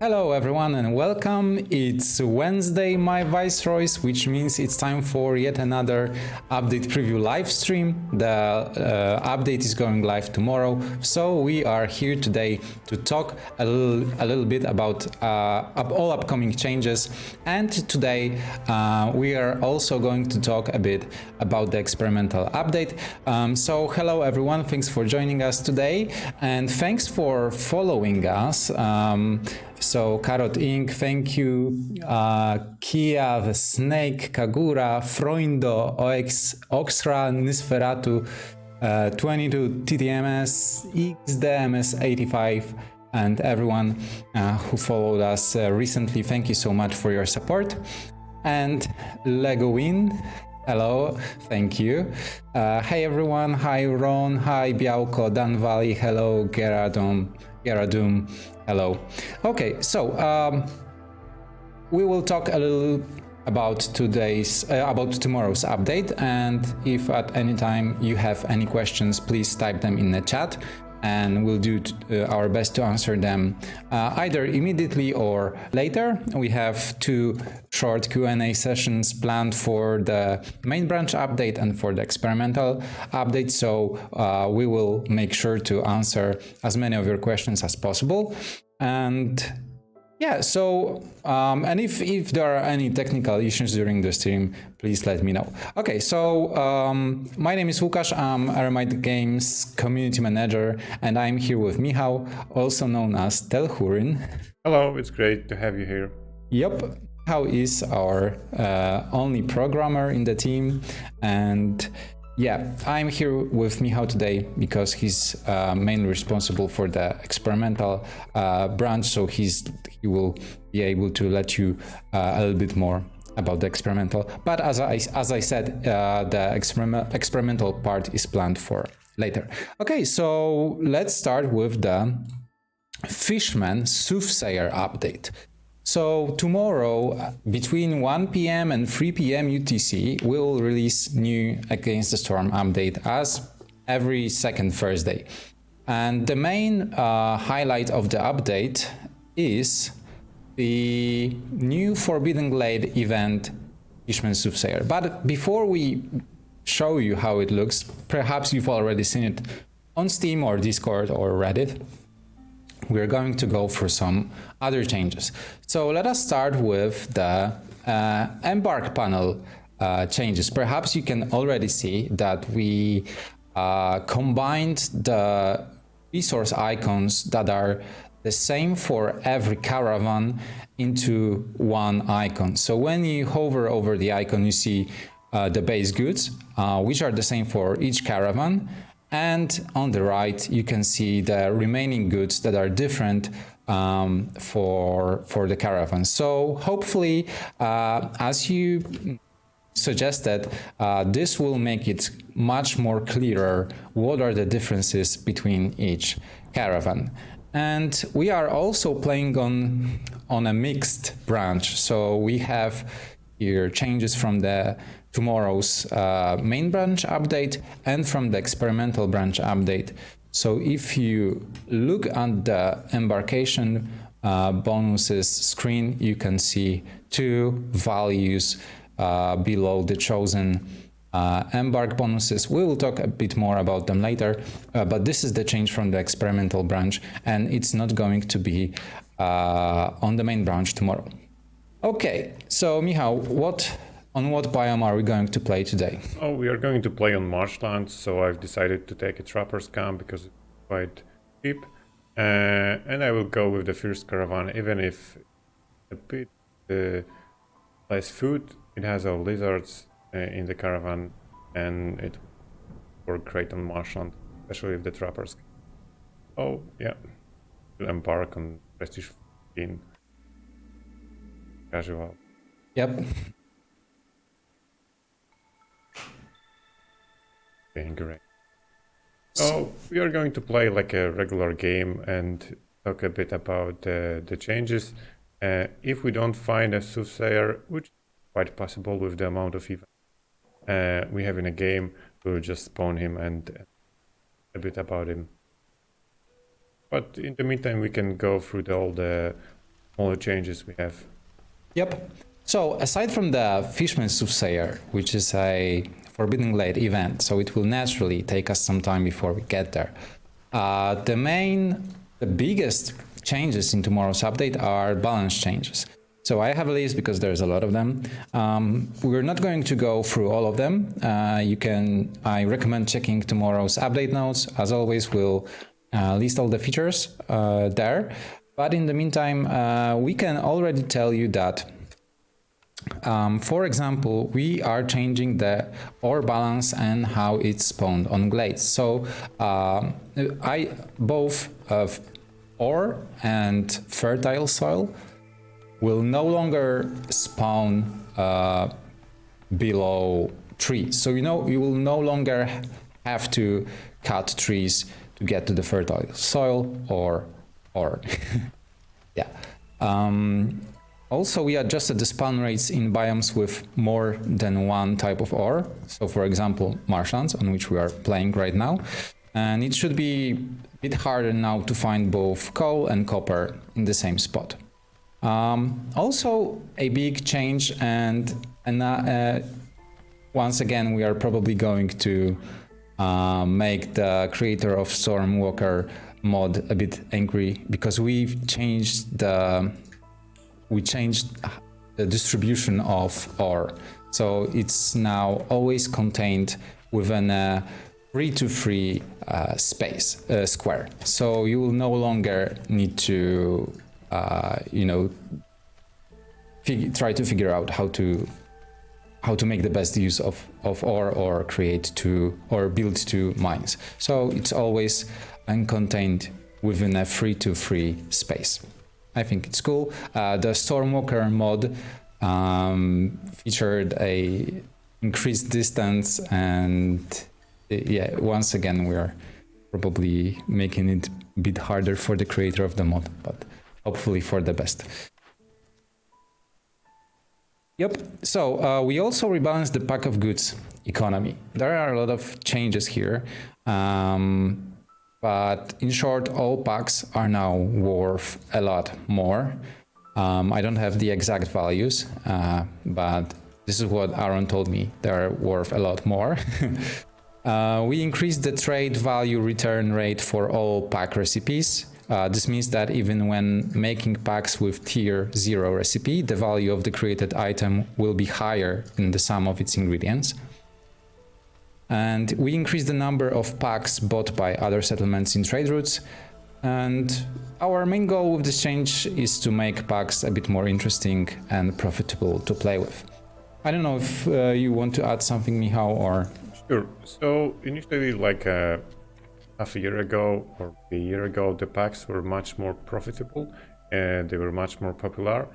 Hello everyone and welcome. It's Wednesday, my Viceroys, which means it's time for yet another update preview live stream. The update is going live tomorrow, so we are here today to talk a little bit about all upcoming changes. And today we are also going to talk a bit about the experimental update. So hello everyone, thanks for joining us today and thanks for following us. So Carrot Inc., thank you, Kia, the Snake, Kagura, Freundo, Oxra, Nisferatu, 22 TTMS, XDMS85, and everyone who followed us recently. Thank you so much for your support. And Legowin, hello, thank you. Hey everyone, hi Ron, hi Białko, Dan Valley, hello, Geradum, hello. Okay, so we will talk a little about tomorrow's update, and if at any time you have any questions, please type them in the chat and we'll do our best to answer them either immediately or later. We have 2 short Q&A sessions planned for the main branch update and for the experimental update, so we will make sure to answer as many of your questions as possible. And yeah, so and if there are any technical issues during the stream, please let me know. Okay, so my name is Łukasz, I'm Aramite Games Community Manager, and I'm here with Michał, also known as Telhurin. Hello, it's great to have you here. Yep, Michał is our only programmer in the team, and yeah, I'm here with Michał today because he's mainly responsible for the experimental branch, so he will be able to let you a little bit more about the experimental. But as I said, the experimental part is planned for later. Okay, so let's start with the Fishman Soothsayer update. So tomorrow, between 1 p.m. and 3 p.m. UTC, we'll release new Against the Storm update as every second Thursday. And the main highlight of the update is the new Forbidden Glade event, Fishman Soothsayer. But before we show you how it looks, perhaps you've already seen it on Steam or Discord or Reddit. We're going to go for some other changes. So let us start with the Embark panel changes. Perhaps you can already see that we combined the resource icons that are the same for every caravan into one icon. So when you hover over the icon, you see the base goods, which are the same for each caravan. And on the right, you can see the remaining goods that are different for the caravan. So hopefully, as you suggested, this will make it much more clearer what are the differences between each caravan. And we are also playing on a mixed branch. So we have here changes from the tomorrow's main branch update and from the experimental branch update. So if you look at the embarkation bonuses screen, you can see 2 values below the chosen embark bonuses. We will talk a bit more about them later, but this is the change from the experimental branch, and it's not going to be on the main branch tomorrow. Okay, so Michał, on what biome are we going to play today? Oh, we are going to play on marshlands, so I've decided to take a trapper's camp because it's quite cheap. And I will go with the first caravan, even if a bit less food. It has all lizards in the caravan, and it works great on marshland, especially with the trapper's camp. Oh, yeah. We'll embark on Prestige 15. Casual. Yep. Great. So we are going to play like a regular game and talk a bit about the changes. If we don't find a Soothsayer, which is quite possible with the amount of events we have in a game, we'll just spawn him and a bit about him. But in the meantime, we can go through all the smaller changes we have. Yep. So aside from the Fishman Soothsayer, which is a Forbidden Glade event, so it will naturally take us some time before we get there. The biggest changes in tomorrow's update are balance changes. So I have a list because there's a lot of them. We're not going to go through all of them. I recommend checking tomorrow's update notes. As always, we'll list all the features there. But in the meantime, we can already tell you that, for example, we are changing the ore balance and how it's spawned on Glades. So both ore and fertile soil will no longer spawn below trees. So you will no longer have to cut trees to get to the fertile soil or yeah. Also, we adjusted the spawn rates in biomes with more than one type of ore. So, for example, marshlands, on which we are playing right now. And it should be a bit harder now to find both coal and copper in the same spot. Also, a big change, and once again, we are probably going to make the creator of Stormwalker mod a bit angry, because we changed the distribution of ore. So it's now always contained within a 3-to-3 square. So you will no longer need to try to figure out how to make the best use of ore or build two mines. So it's always contained within a 3-to-3 space. I think it's cool. The Stormwalker mod featured a increased distance, and yeah, once again we are probably making it a bit harder for the creator of the mod, but hopefully for the best. Yep, so we also rebalanced the pack of goods economy. There are a lot of changes here, but in short, all packs are now worth a lot more. I don't have the exact values, but this is what Aaron told me. They're worth a lot more. We increased the trade value return rate for all pack recipes. This means that even when making packs with tier 0 recipe, the value of the created item will be higher than the sum of its ingredients. And we increased the number of packs bought by other settlements in trade routes. And our main goal with this change is to make packs a bit more interesting and profitable to play with. I don't know if you want to add something, Michał, or... Sure. So initially, like half a year ago or a year ago, the packs were much more profitable and they were much more popular.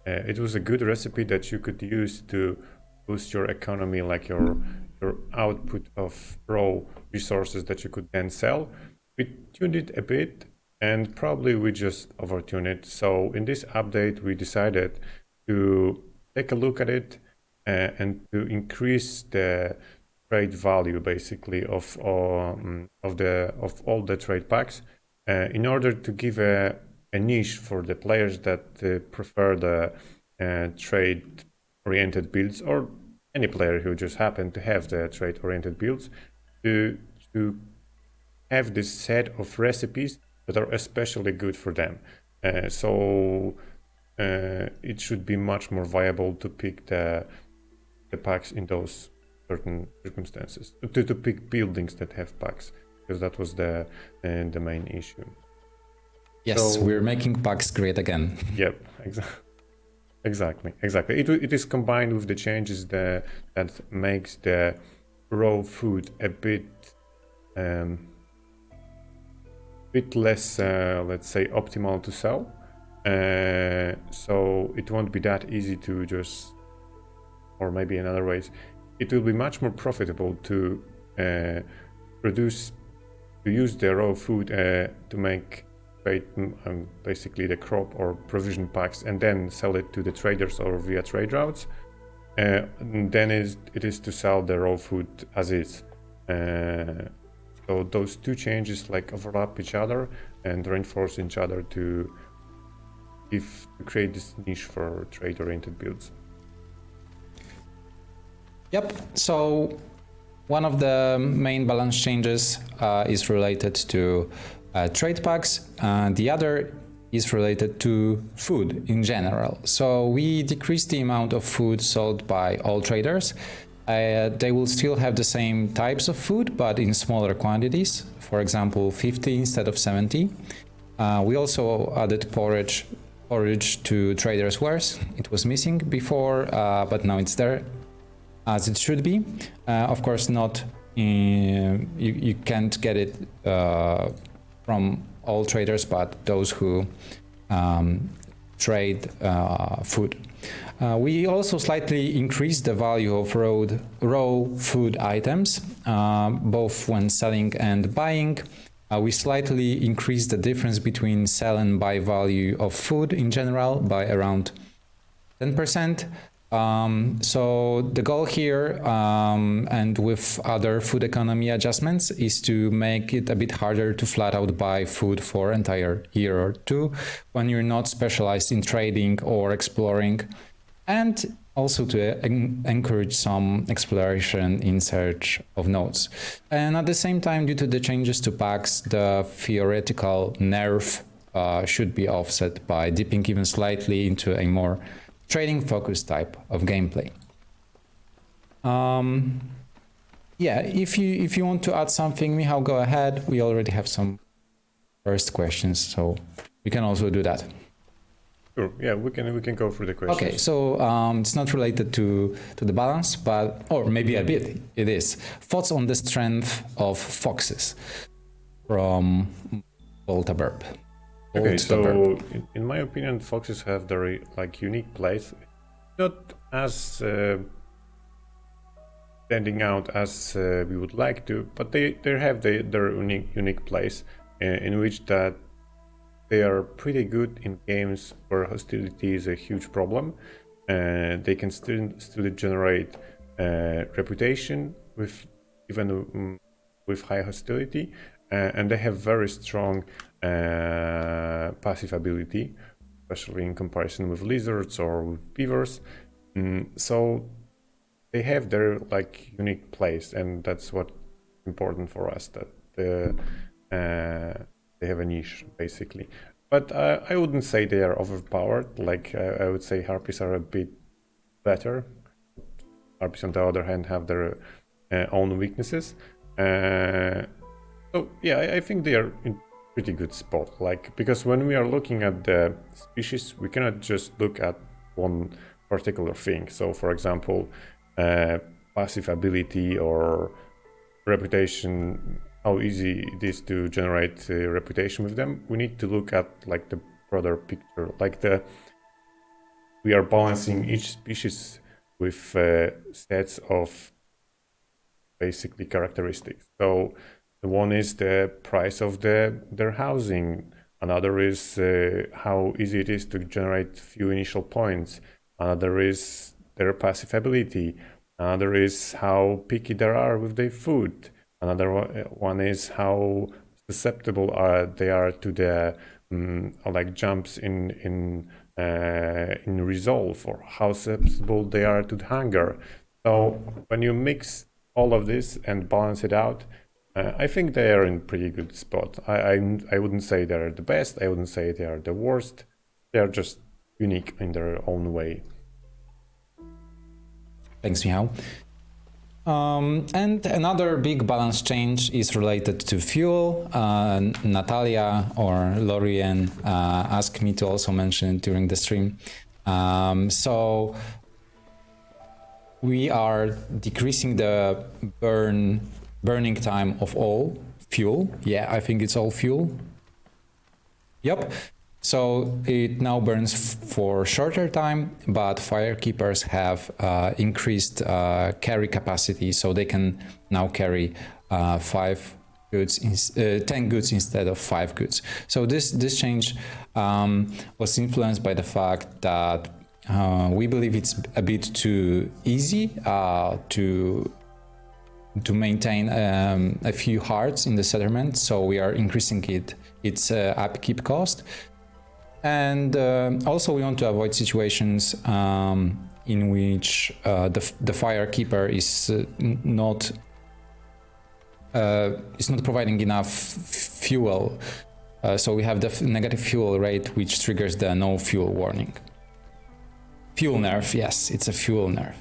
It was a good recipe that you could use to boost your economy, like your output of raw resources that you could then sell. We tuned it a bit and probably we just overtuned it. So in this update, we decided to take a look at it and to increase the trade value basically of all the trade packs in order to give a niche for the players that prefer the trade oriented builds, or any player who just happened to have the trade oriented builds, to have this set of recipes that are especially good for them. So it should be much more viable to pick the packs in those certain circumstances, to pick buildings that have packs, because that was the main issue. Yes, so, we're making packs great again. Yep, exactly. It is combined with the changes that makes the raw food a bit less, let's say, optimal to sell. So it won't be that easy to just, or maybe in other ways, it will be much more profitable to use the raw food to make basically the crop or provision packs and then sell it to the traders or via trade routes. Then it is to sell the raw food as is. So those two changes like overlap each other and reinforce each other to if to create this niche for trade-oriented builds. Yep. So one of the main balance changes is related to trade packs. The other is related to food in general. So we decreased the amount of food sold by all traders. They will still have the same types of food, but in smaller quantities. For example, 50 instead of 70. We also added porridge to traders' wares. It was missing before, but now it's there, as it should be. Of course, not you can't get it from all traders, but those who trade food. We also slightly increased the value of raw food items, both when selling and buying. We slightly increased the difference between sell and buy value of food in general by around 10%. So the goal here, and with other food economy adjustments, is to make it a bit harder to flat out buy food for an entire year or two when you're not specialized in trading or exploring, and also to encourage some exploration in search of nodes. And at the same time, due to the changes to packs, the theoretical nerf should be offset by dipping even slightly into a more trading-focused type of gameplay. Yeah, if you want to add something, Michał, go ahead. We already have some first questions, so we can also do that. Sure. Yeah, we can go through the questions. Okay, so it's not related to the balance, but or maybe a bit. It is. Thoughts on the strength of foxes from Voltaburb. Okay, so in my opinion, foxes have very unique place. Not as standing out as we would like to, but they have their unique place in which that they are pretty good in games where hostility is a huge problem. They can still generate reputation with even with high hostility, and they have very strong passive ability, especially in comparison with lizards or with beavers. So they have their unique place, and that's what's important for us, that they have a niche basically. But I wouldn't say they are overpowered. I would say harpies are a bit better. Harpies on the other hand have their own weaknesses. So yeah, I think they are in pretty good spot. Because when we are looking at the species, we cannot just look at one particular thing. So for example, passive ability or reputation, how easy it is to generate reputation with them. We need to look at the broader picture. We are balancing each species with sets of basically characteristics. So the one is the price of their housing. Another is how easy it is to generate few initial points. Another is their passive ability. Another is how picky they are with their food. Another one is how susceptible they are to the jumps in resolve, or how susceptible they are to the hunger. So when you mix all of this and balance it out, I think they are in pretty good spot. I wouldn't say they're the best. I wouldn't say they are the worst. They are just unique in their own way. Thanks, Michał. And another big balance change is related to fuel. Natalia or Lorien asked me to also mention it during the stream. So we are decreasing the burning time of all fuel. Yeah, I think it's all fuel. Yep. So it now burns for shorter time, but firekeepers have increased carry capacity, so they can now carry 10 goods instead of 5 goods. So this change was influenced by the fact that we believe it's a bit too easy to maintain a few hearts in the settlement, so we are increasing its upkeep cost. And also we want to avoid situations in which the firekeeper is not providing enough fuel. So we have the negative fuel rate, which triggers the no fuel warning. Fuel nerf, yes, it's a fuel nerf.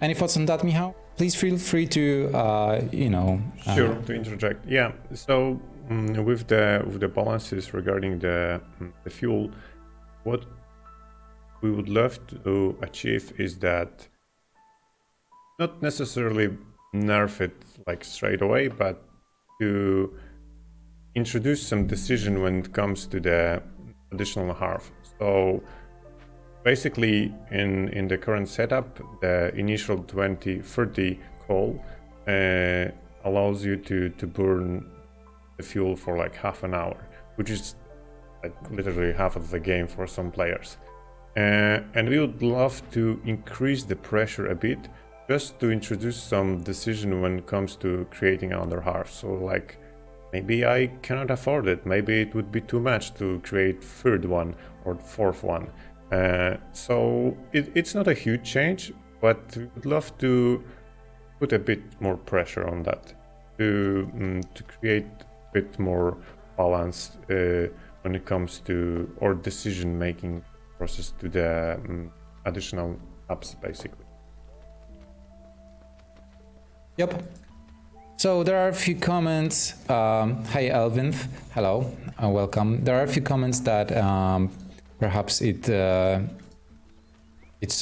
Any thoughts on that, Michał? Please feel free to, Sure, to interject. Yeah. So with the balances regarding the fuel, what we would love to achieve is that not necessarily nerf it like straight away, but to introduce some decision when it comes to the additional half. So basically in the current setup, the initial 20-30 call allows you to burn the fuel for like half an hour, which is like literally half of the game for some players. And we would love to increase the pressure a bit, just to introduce some decision when it comes to creating another half. So like, maybe I cannot afford it. Maybe it would be too much to create third one or fourth one. So it's not a huge change, but we would love to put a bit more pressure on that to create a bit more balance when it comes to our decision-making process to the additional hubs, basically. Yep. So there are a few comments. Hey Elvin, hello, welcome. There are a few comments that perhaps it's a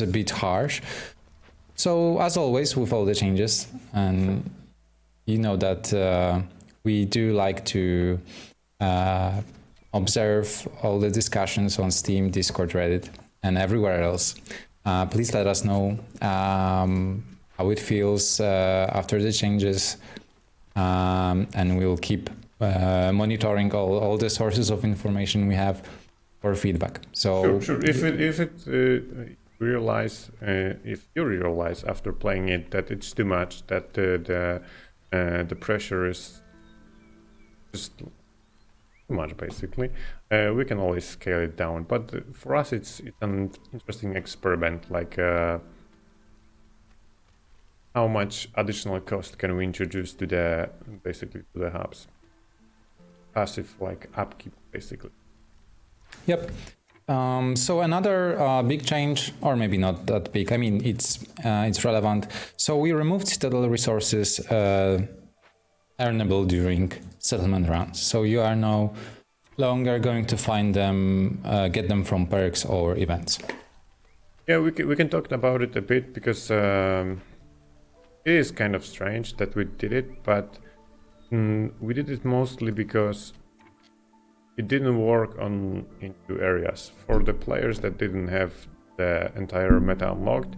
bit harsh. So as always with all the changes, and you know that we do like to observe all the discussions on Steam, Discord, Reddit, and everywhere else. Please let us know how it feels after the changes, and we'll keep monitoring all the sources of information we have for feedback. So sure. If you realize after playing it that it's too much, that the pressure is just too much, basically, we can always scale it down. But for us, it's an interesting experiment, like how much additional cost can we introduce to the hubs? Passive like upkeep, basically. Yep. So another big change, or maybe not that big. I mean, it's relevant. So we removed citadel resources earnable during settlement rounds. So you are no longer going to find them, get them from perks or events. Yeah, we can talk about it a bit, because it is kind of strange that we did it, but we did it mostly because it didn't work into areas. For the players that didn't have the entire meta unlocked,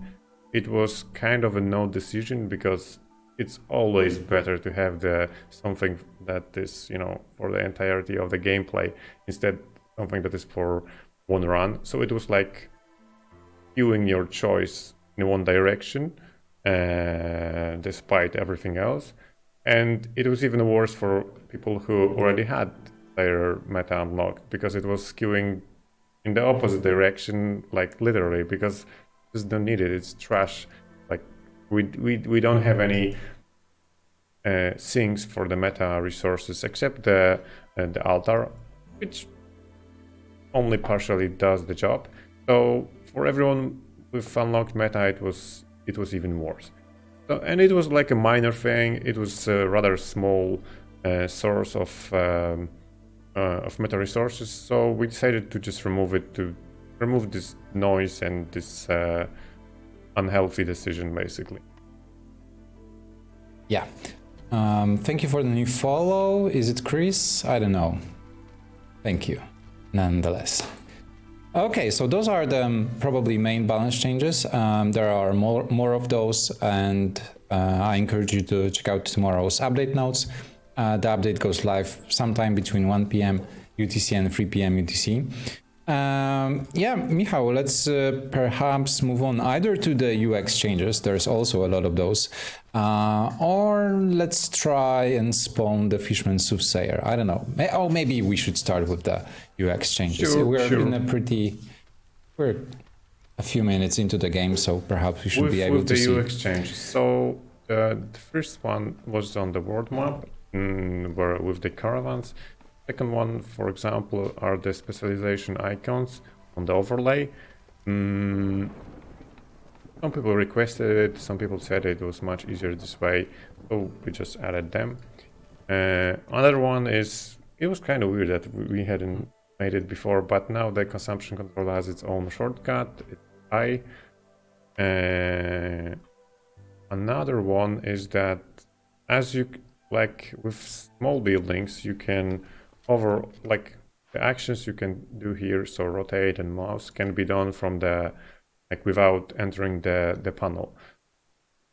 it was kind of a no decision, because it's always better to have something that is, for the entirety of the gameplay, instead something that is for one run. So it was like skewing your choice in one direction, despite everything else. And it was even worse for people who already had their meta unlocked, because it was skewing in the opposite direction, like literally, because you just don't need it. It's trash. Like we don't have any sinks for the meta resources except the altar, which only partially does the job. So for everyone with unlocked meta, it was even worse. So, and it was like a minor thing. It was a rather small source of meta resources. So we decided to just remove it, to remove this noise and this unhealthy decision, basically. Yeah. Thank you for the new follow. Is it Chris? I don't know. Thank you, nonetheless. Okay, so those are the probably main balance changes. There are more of those, and I encourage you to check out tomorrow's update notes. The update goes live sometime between 1 p.m. UTC and 3 p.m. UTC. Yeah, Michał, let's perhaps move on either to the UX changes, there's also a lot of those, or let's try and spawn the Fishman Soothsayer. I don't know. Oh, maybe we should start with the UX changes. Sure, we're sure. in a we're a few minutes into the game, so perhaps we should be able to see. With the UX changes. So the first one was on the world map, where with the caravans. Second one, for example, are the specialization icons on the overlay. Some people requested it, some people said it was much easier this way, so we just added them. Another one is, it was kind of weird that we hadn't made it before, but now the consumption control has its own shortcut, it's I. Another one is that as you, like with small buildings, you can like the actions you can do here, so rotate and mouse, can be done from the, like without entering the panel.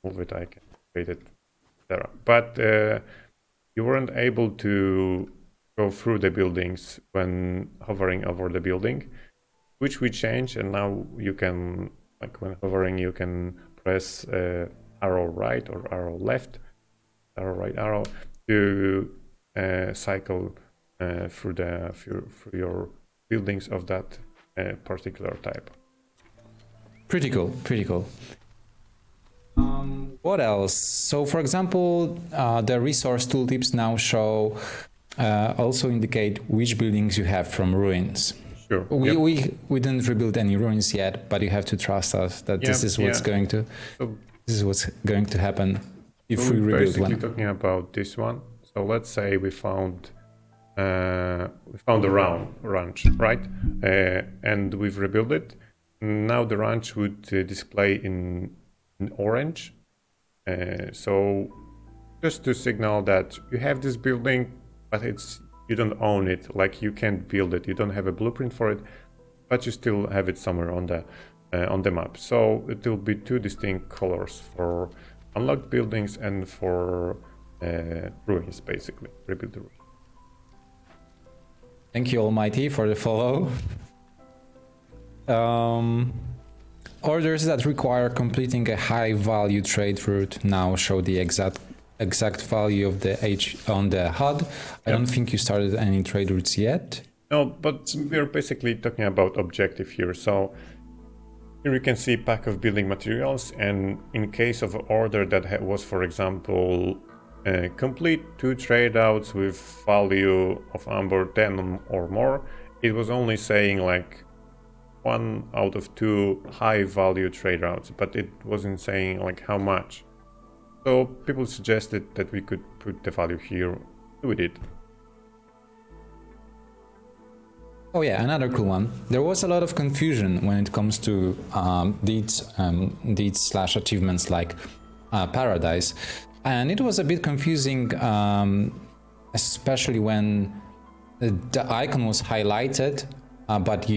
Move it, I can create it, etc. But you weren't able to go through the buildings when hovering over the building, which we changed, and now you can, like when hovering, you can press arrow right or arrow left, arrow right, arrow to cycle through your buildings of that particular type. Pretty cool, pretty cool. What else? So for example, the resource tooltips now show, also indicate which buildings you have from ruins. Sure. We didn't rebuild any ruins yet, but you have to trust us that this is what's going to happen if we rebuild one. Basically talking about this one. So let's say we found a ranch, right? And we've rebuilt it. Now the ranch would display in orange. So just to signal that you have this building, but you don't own it. Like you can't build it. You don't have a blueprint for it, but you still have it somewhere on the map. So it will be two distinct colors for unlocked buildings and for ruins, basically rebuild the ruins. Thank you, Almighty, for the follow. Orders that require completing a high-value trade route now show the exact value of the H on the HUD. I don't think you started any trade routes yet. No, but we're basically talking about objective here. So here you can see pack of building materials, and in case of an order that was, for example, complete 2 trade routes with value of Amber 10 or more, it was only saying like 1 out of 2 high value trade routes, but it wasn't saying like how much. So people suggested that we could put the value here. We did. Oh yeah, another cool one. There was a lot of confusion when it comes to deeds/achievements like Paradise. And it was a bit confusing, especially when the icon was highlighted, but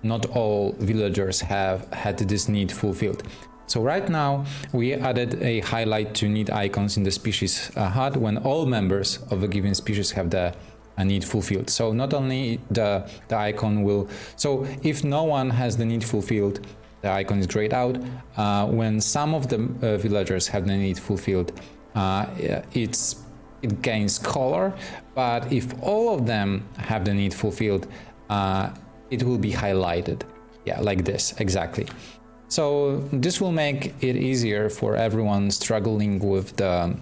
not all villagers had this need fulfilled. So right now we added a highlight to need icons in the species HUD when all members of a given species have the need fulfilled. So not only the icon will, so if no one has the need fulfilled, the icon is grayed out. When some of the villagers have the need fulfilled, it gains color, but if all of them have the need fulfilled, it will be highlighted. Yeah, like this, exactly. So this will make it easier for everyone struggling with the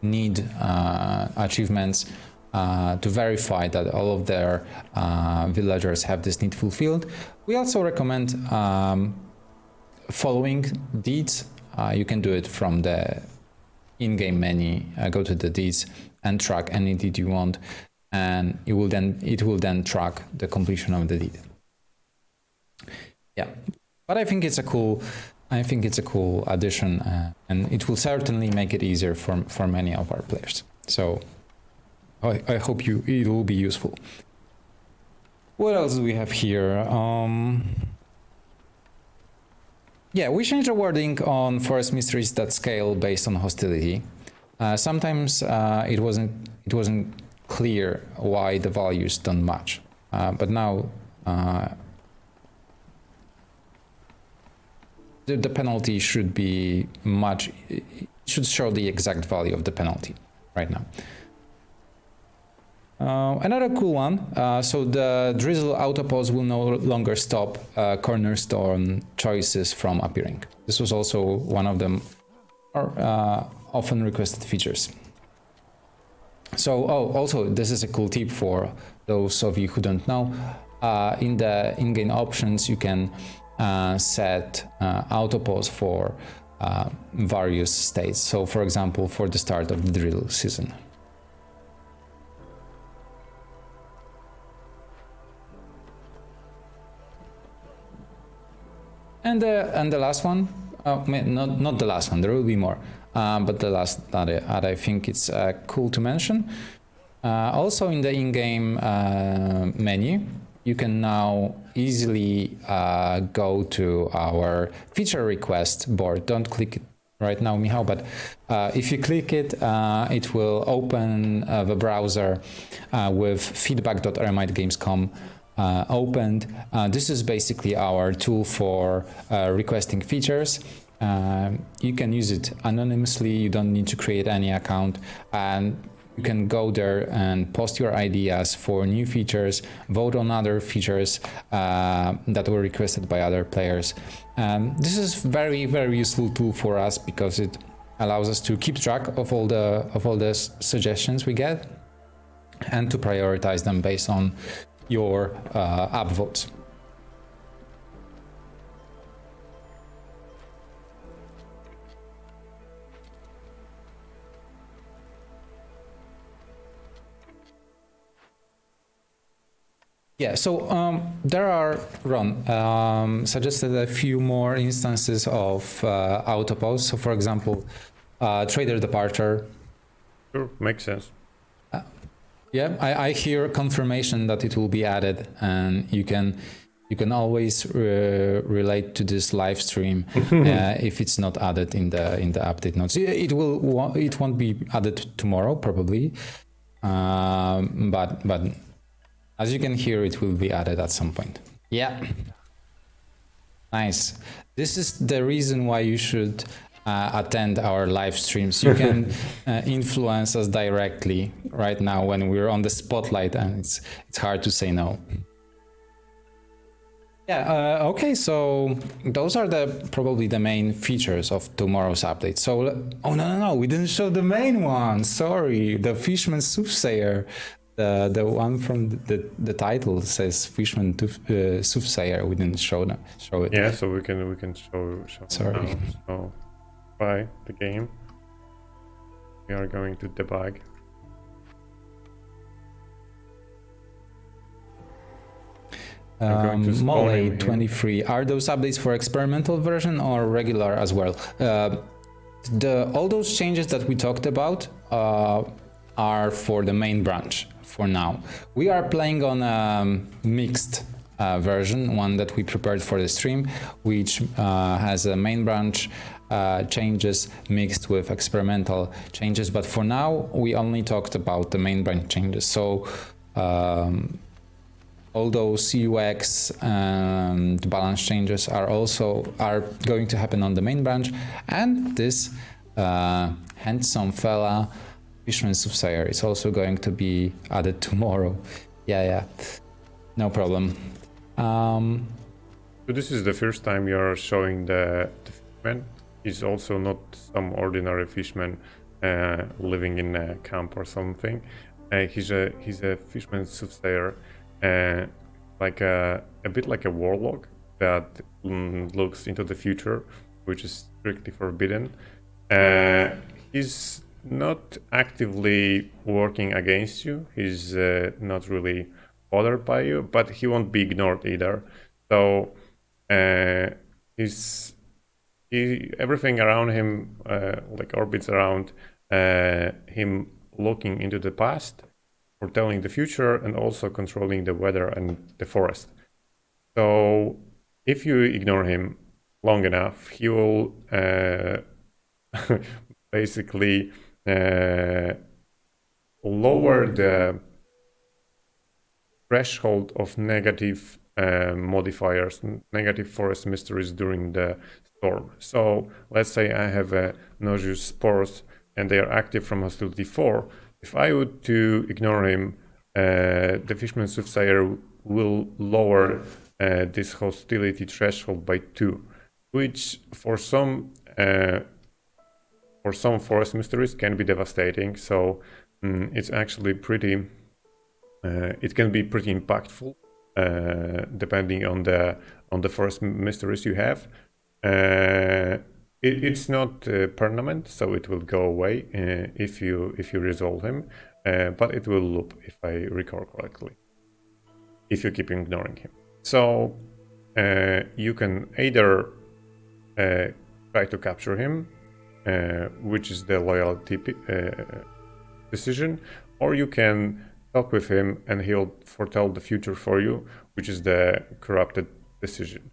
need achievements to verify that all of their villagers have this need fulfilled. We also recommend following deeds. You can do it from the in-game menu. Go to the deeds and track any deed you want, and it will then track the completion of the deed. Yeah, but I think it's a cool addition, and it will certainly make it easier for many of our players. So I hope it will be useful. What else do we have here? Yeah, we changed the wording on forest mysteries that scale based on hostility. Sometimes it wasn't clear why the values don't match. but now the penalty should be it should show the exact value of the penalty right now. Another cool one, so the drizzle autopause will no longer stop cornerstone choices from appearing. This was also one of the often requested features. So, also this is a cool tip for those of you who don't know. In the in-game options, you can set autopause for various states. So, for example, for the start of the drill season. And the last one, not the last one, there will be more, but the last that I think it's cool to mention. Also in the in-game menu, you can now easily go to our feature request board. Don't click it right now, Michał, but if you click it, it will open the browser with feedback.eremitegames.com opened. This is basically our tool for requesting features. You can use it anonymously, you don't need to create any account, and you can go there and post your ideas for new features, vote on other features that were requested by other players. This is very, very useful tool for us because it allows us to keep track of all the suggestions we get and to prioritize them based on your upvotes. Yeah, so there are, Ron, suggested a few more instances of autopause. So for example, trader departure. Sure, makes sense. Yeah, I hear confirmation that it will be added, and you can always relate to this live stream if it's not added in the update notes. It won't be added tomorrow probably, but as you can hear, it will be added at some point. Yeah, nice. This is the reason why you should attend our live streams. You can influence us directly right now when we're on the spotlight, and it's hard to say no. Yeah, okay, so those are probably the main features of tomorrow's update. So, oh no, we didn't show the main one. Sorry, the Fishman Soothsayer, the one from the title says Fishman Soothsayer. We didn't show it. Yeah, so we can show. Sorry. Now. So by the game, we are going to debug. Mole 23. Are those updates for experimental version or regular as well? All those changes that we talked about are for the main branch for now. We are playing on a mixed version, one that we prepared for the stream, which has a main branch changes mixed with experimental changes. But for now, we only talked about the main branch changes. So all those UX and balance changes are going to happen on the main branch, and this handsome fella, Fishman Soothsayer, is also going to be added tomorrow. Yeah, no problem. So this is the first time you're showing the fishman. He's also not some ordinary fishman living in a camp or something. He's a Fishman Soothsayer. Like a bit like a warlock that looks into the future, which is strictly forbidden. He's not actively working against you. He's not really bothered by you, but he won't be ignored either. So everything around him like orbits around him, looking into the past, foretelling the future, and also controlling the weather and the forest. So if you ignore him long enough, he will basically lower the threshold of negative modifiers, negative forest mysteries during the storm. So let's say I have a nauseous spores and they are active from hostility 4. If I would to ignore him, the Fishman Soothsayer will lower this hostility threshold by 2, which for some forest mysteries can be devastating. So it's actually pretty. It can be pretty impactful depending on the forest mysteries you have. It's not permanent, so it will go away if you resolve him, but it will loop if I recall correctly, if you keep ignoring him. So you can either try to capture him, which is the loyalty decision, or you can talk with him and he'll foretell the future for you, which is the corrupted decision.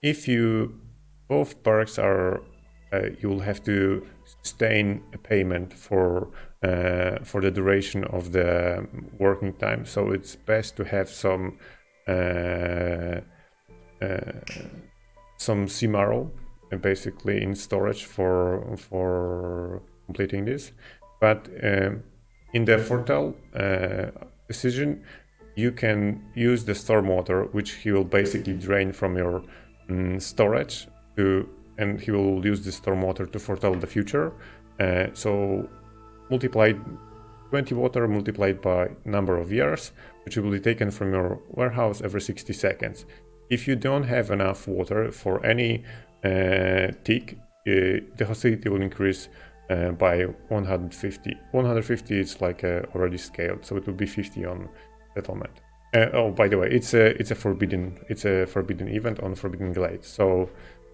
If you both perks are, you'll have to sustain a payment for the duration of the working time. So it's best to have some Cimaro basically in storage for completing this. But in the foretell decision, you can use the stormwater, which he will basically drain from your storage and he will use the stormwater to foretell the future. So multiplied 20 water multiplied by number of years, which will be taken from your warehouse every 60 seconds. If you don't have enough water for any tick, the hostility will increase by 150. 150 is like already scaled, so it will be 50 on settlement. Oh, by the way, it's a forbidden event on Forbidden Glade. So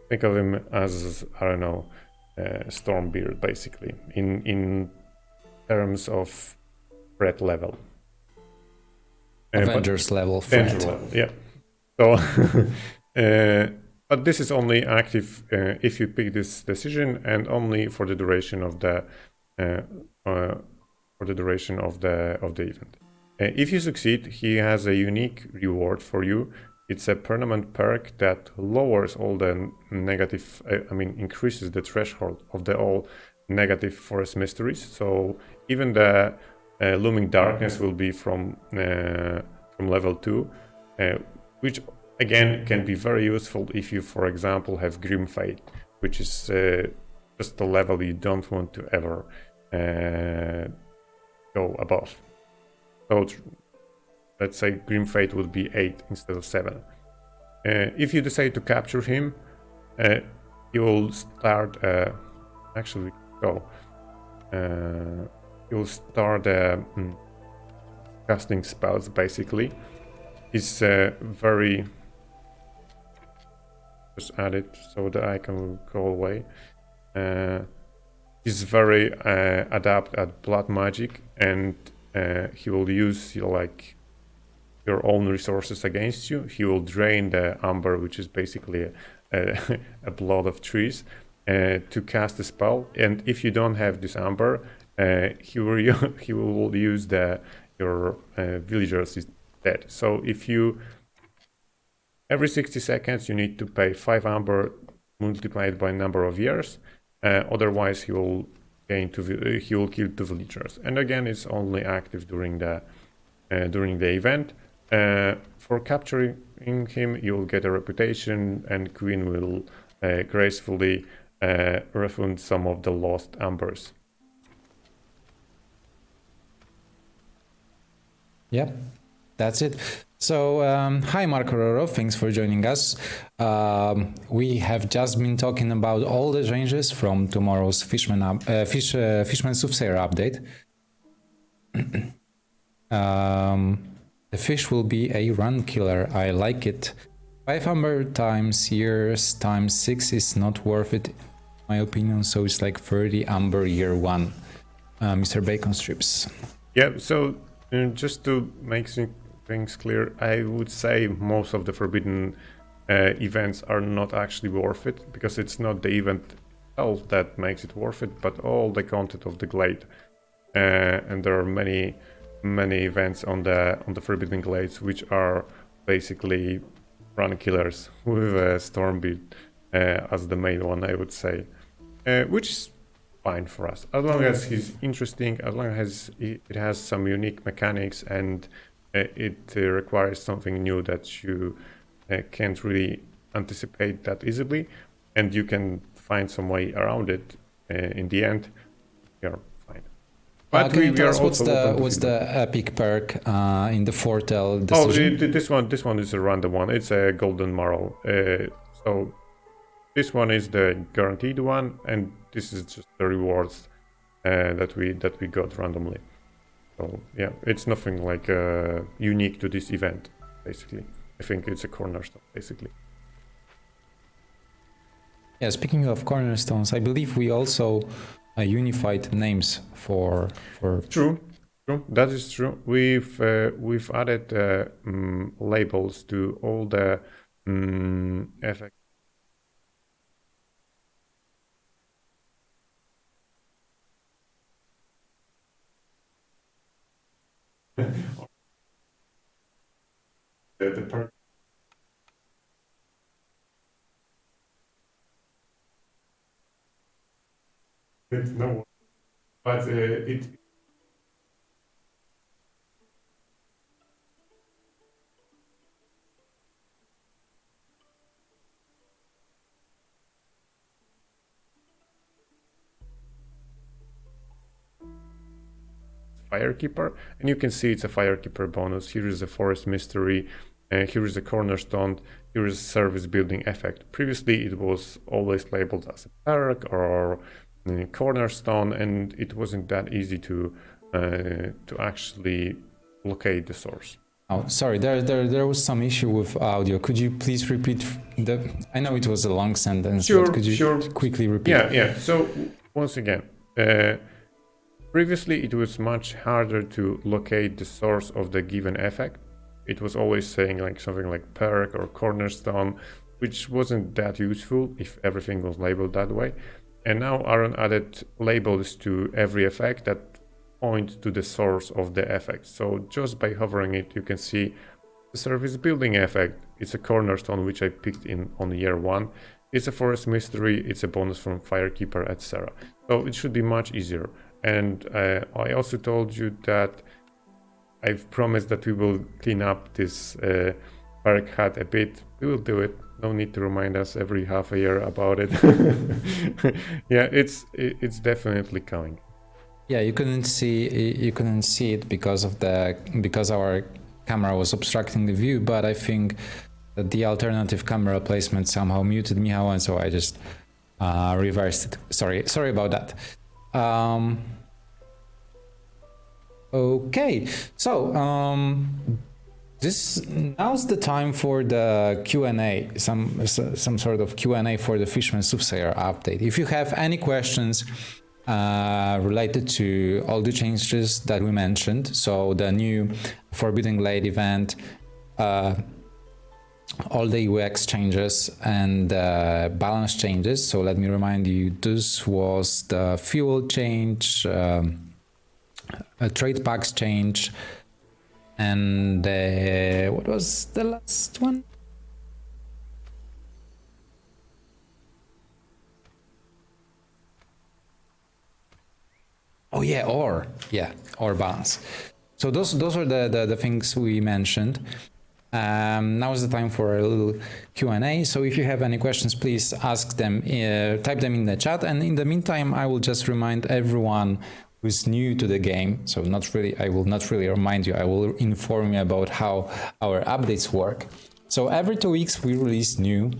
think of him as, I don't know, Stormbeard basically in terms of threat level. Avengers level threat. Level, yeah. So, but this is only active if you pick this decision and only for the duration of the event. If you succeed, he has a unique reward for you. It's a permanent perk that lowers all the negative, increases the threshold of the all negative forest mysteries. So even the looming darkness will be from level 2, which again can be very useful if you, for example, have Grim Fate, which is just a level you don't want to ever go above. So let's say Grim Fate would be 8 instead of 7. If you decide to capture him, you will start you'll start casting spells basically. He's very, just add it so the icon will go away. He's very adept at blood magic, and he will use your own resources against you. He will drain the amber, which is basically a blood of trees, to cast a spell. And if you don't have this amber, he will use your villagers instead. So if you every 60 seconds you need to pay 5 amber multiplied by number of years. Otherwise, he will kill 2 villagers. And again, it's only active during the event. For capturing him, you will get a reputation, and Queen will gracefully refund some of the lost ambers. Yep, that's it. So, hi Marco Roro, thanks for joining us. We have just been talking about all the changes from tomorrow's Fishman Soothsayer update. The fish will be a run killer. I like it. 5 amber times years times 6 is not worth it, in my opinion. So it's like 30 amber year 1. Mr. Bacon Strips. Yeah. So just to make things clear, I would say most of the forbidden events are not actually worth it, because it's not the event itself that makes it worth it, but all the content of the Glade. And there are many many events on the Forbidden Glades, which are basically run killers with a storm build as the main one, I would say, which is fine for us as long as he's interesting, as long as it has some unique mechanics and it requires something new that you can't really anticipate that easily, and you can find some way around it in the end. You're fine. But can you tell are us what's also the epic perk in the Fortel Oh, decision? this one is a random one. It's a golden marrow. So this one is the guaranteed one, and this is just the rewards that we got randomly. So yeah, it's nothing like unique to this event. Basically, I think it's a cornerstone. Basically. Yeah, speaking of cornerstones, I believe we also unified names for. True, that is true. We've added labels to all the effects. The perk. No, but it. Firekeeper, and you can see it's a Firekeeper bonus. Here is a Forest Mystery, here is a Cornerstone, here is a Service Building effect. Previously it was always labeled as a perk or Cornerstone, and it wasn't that easy to actually locate the source. Oh, sorry, there was some issue with audio. Could you please repeat I know it was a long sentence, but could you quickly repeat? Yeah. So once again, previously it was much harder to locate the source of the given effect. It was always saying like something like perk or cornerstone, which wasn't that useful if everything was labeled that way. And now Aaron added labels to every effect that point to the source of the effect. So just by hovering it, you can see the service building effect. It's a cornerstone, which I picked on year 1. It's a Forest Mystery, it's a bonus from Firekeeper, etc. So it should be much easier. And I also told you that I've promised that we will clean up this perk hat a bit. We will do it. No need to remind us every half a year about it. Yeah, it's definitely coming. Yeah, you couldn't see it because our camera was obstructing the view, but I think that the alternative camera placement somehow muted Michał, and so I just reversed it. Sorry about that. Okay, so now's the time for the Q&A, some sort of Q&A for the Fishman Soothsayer update. If you have any questions related to all the changes that we mentioned, so the new Forbidden Glade event, all the UX changes and balance changes. So let me remind you, this was the fuel change, a trade packs change, and what was the last one? Oh yeah, ore balance. So those are the things we mentioned. Now is the time for a little Q&A. So if you have any questions, please ask them, type them in the chat. And in the meantime, I will just remind everyone who's new to the game. So I will not really remind you, I will inform you about how our updates work. So every 2 weeks we release new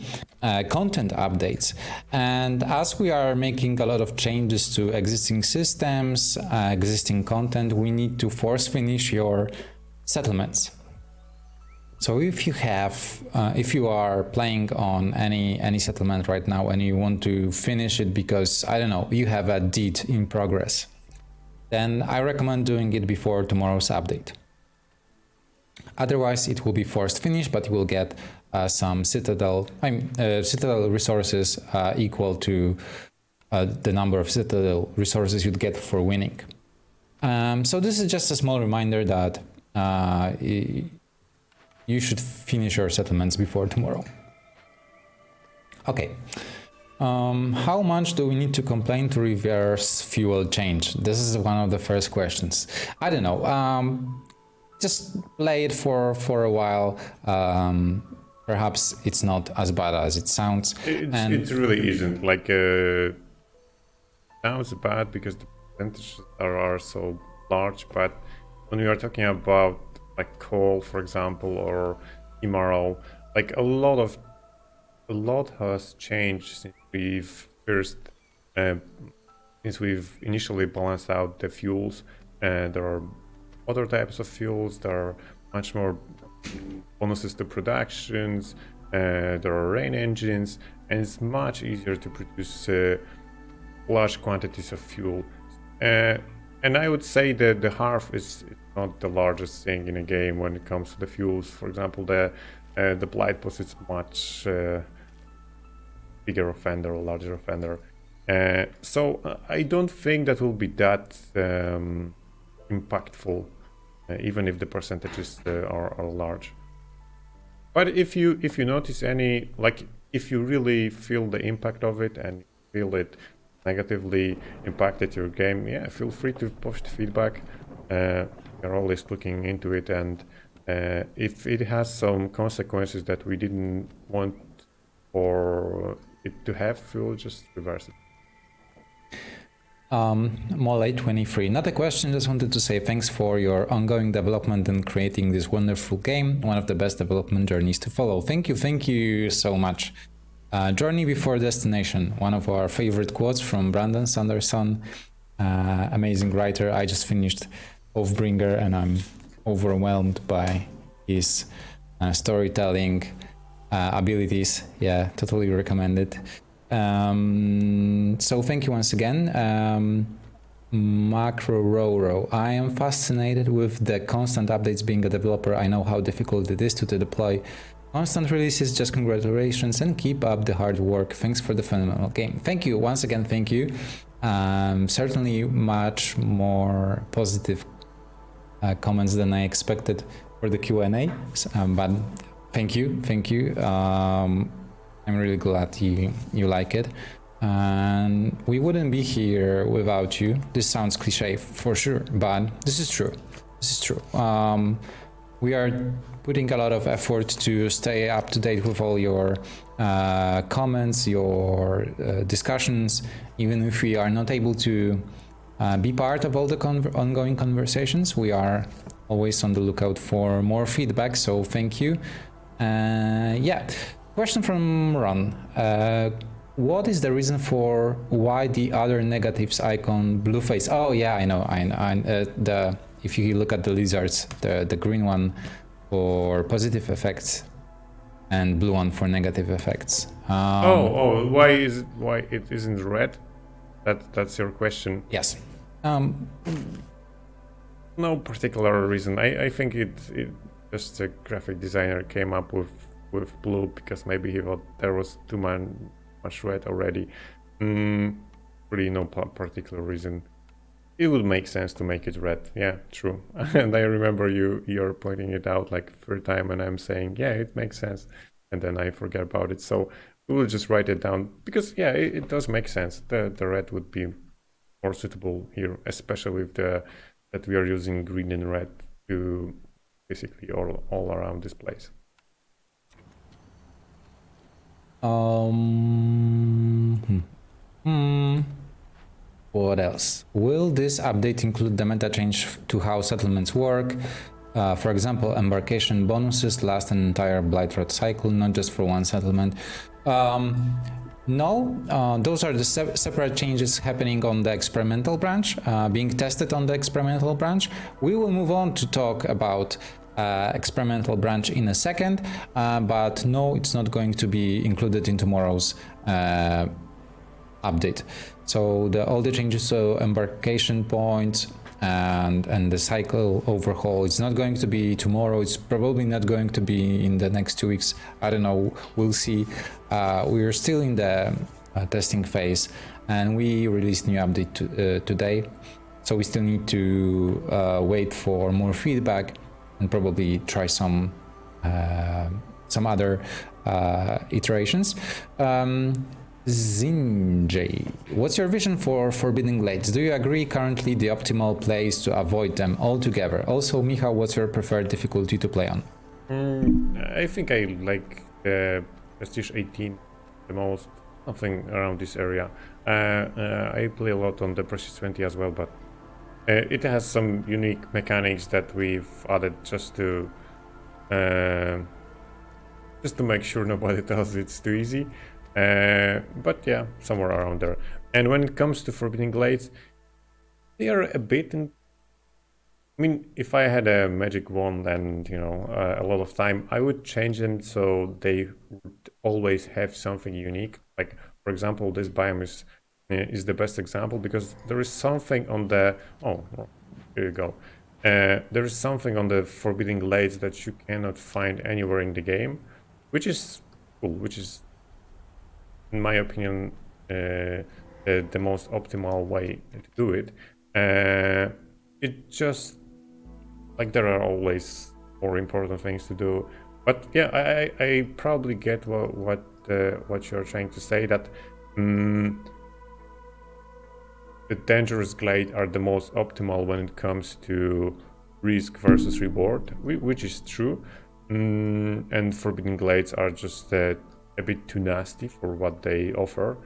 content updates, and as we are making a lot of changes to existing systems, existing content, we need to force finish your settlements. So if you are playing on any settlement right now and you want to finish it because, I don't know, you have a deed in progress, then I recommend doing it before tomorrow's update. Otherwise, it will be forced finish, but you will get some citadel resources equal to the number of citadel resources you'd get for winning. So this is just a small reminder that you should finish your settlements before tomorrow. Okay. How much do we need to complain to reverse fuel change? This is one of the first questions. I don't know. Just play it for a while. Perhaps it's not as bad as it sounds. It really isn't. Like, sounds bad because the percentages are so large, but when we are talking about like coal, for example, or MRO, like a lot has changed since we've initially balanced out the fuels. And there are other types of fuels. There are much more bonuses to productions. There are rain engines, and it's much easier to produce large quantities of fuel. And I would say that the half is not the largest thing in a game when it comes to the fuels. For example, the Blight Post is much bigger offender or larger offender. So I don't think that will be that impactful, even if the percentages are large. But if you notice any, like if you really feel the impact of it and feel it negatively impacted your game, yeah, feel free to post feedback. We're always looking into it, and if it has some consequences that we didn't want for it to have, we'll just reverse it. Molay23, not a question, just wanted to say thanks for your ongoing development and creating this wonderful game, one of the best development journeys to follow. Thank you so much. Journey before destination, one of our favorite quotes from Brandon Sanderson, amazing writer. I just finished Oathbringer and I'm overwhelmed by his storytelling abilities. Yeah, totally recommend it. So thank you once again. Macro Roro, I am fascinated with the constant updates. Being a developer, I know how difficult it is to deploy constant releases. Just congratulations and keep up the hard work. Thanks for the phenomenal game. Thank you once again. Thank you. Certainly much more positive comments than I expected for the Q&A, but thank you. I'm really glad you like it, and we wouldn't be here without you. This sounds cliche for sure, but this is true. We are putting a lot of effort to stay up to date with all your comments, your discussions, even if we are not able to be part of all the ongoing conversations. We are always on the lookout for more feedback, so thank you. Yeah. Question from Ron. What is the reason for why the other negatives icon blue face? Oh yeah, I know. If you look at the lizards, the green one for positive effects and blue one for negative effects. Why it isn't red? That's your question. Yes. No particular reason. I think it just the graphic designer came up with blue because maybe he thought there was too much red already. Really no particular reason. It would make sense to make it red. Yeah, true. And I remember you're pointing it out like third time and I'm saying, yeah, it makes sense. And then I forget about it. So we will just write it down because yeah, it does make sense. The red would be more suitable here, especially with that we are using green and red to basically all around this place. What else? Will this update include the meta change to how settlements work? For example, embarkation bonuses last an entire Blightrot cycle, not just for one settlement. No, those are the separate changes happening on the experimental branch, being tested on the experimental branch. We will move on to talk about experimental branch in a second, but no, it's not going to be included in tomorrow's update. So all the changes to embarkation points and the cycle overhaul, it's not going to be tomorrow. It's probably not going to be in the next 2 weeks. I don't know. We'll see. We are still in the testing phase, and we released new update today. So we still need to wait for more feedback and probably try some other iterations. Zinjay, what's your vision for Forbidden Glades? Do you agree currently the optimal place to avoid them altogether? Also, Michał, what's your preferred difficulty to play on? I think I like the Prestige 18 the most, something around this area. I play a lot on the Prestige 20 as well, but it has some unique mechanics that we've added just to make sure nobody tells it's too easy. But yeah, somewhere around there. And when it comes to Forbidden Glades, they are a bit I mean, if I had a magic wand and, you know, a lot of time, I would change them so they would always have something unique. Like, for example, this biome is the best example because there is something on the... Oh, well, here you go. There is something on the Forbidden Glades that you cannot find anywhere in the game, which is cool, which is, in my opinion, the most optimal way to do it. It just, like, there are always more important things to do. But yeah, I probably get what you're trying to say, that the dangerous glade are the most optimal when it comes to risk versus reward, which is true. And Forbidden Glades are just a bit too nasty for what they offer.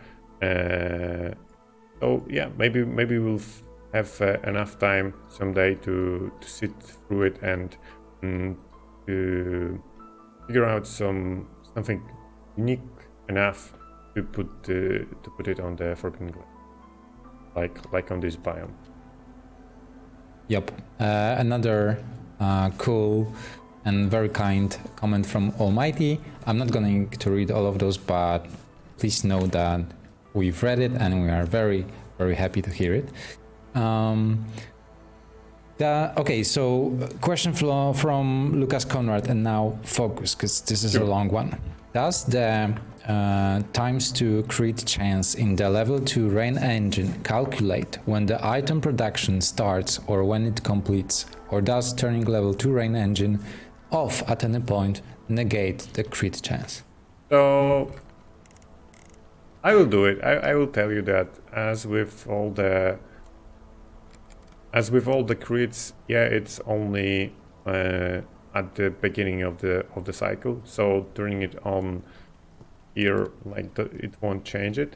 So yeah, maybe we'll have enough time someday to sit through it and to figure out something unique enough to put it on the Forbidden Glade, like on this biome. Yep, another cool and very kind comment from Almighty. I'm not going to read all of those, but please know that we've read it and we are very, very happy to hear it. Okay, so question from Lucas Conrad, and now focus, because this is a long one. Does the times to crit chance in the level 2 rain engine calculate when the item production starts or when it completes, or does turning level 2 rain engine off at any point negate the crit chance? So I will do it. I will tell you that as with all the crits, yeah, it's only at the beginning of the cycle. So turning it on here, like, it won't change it,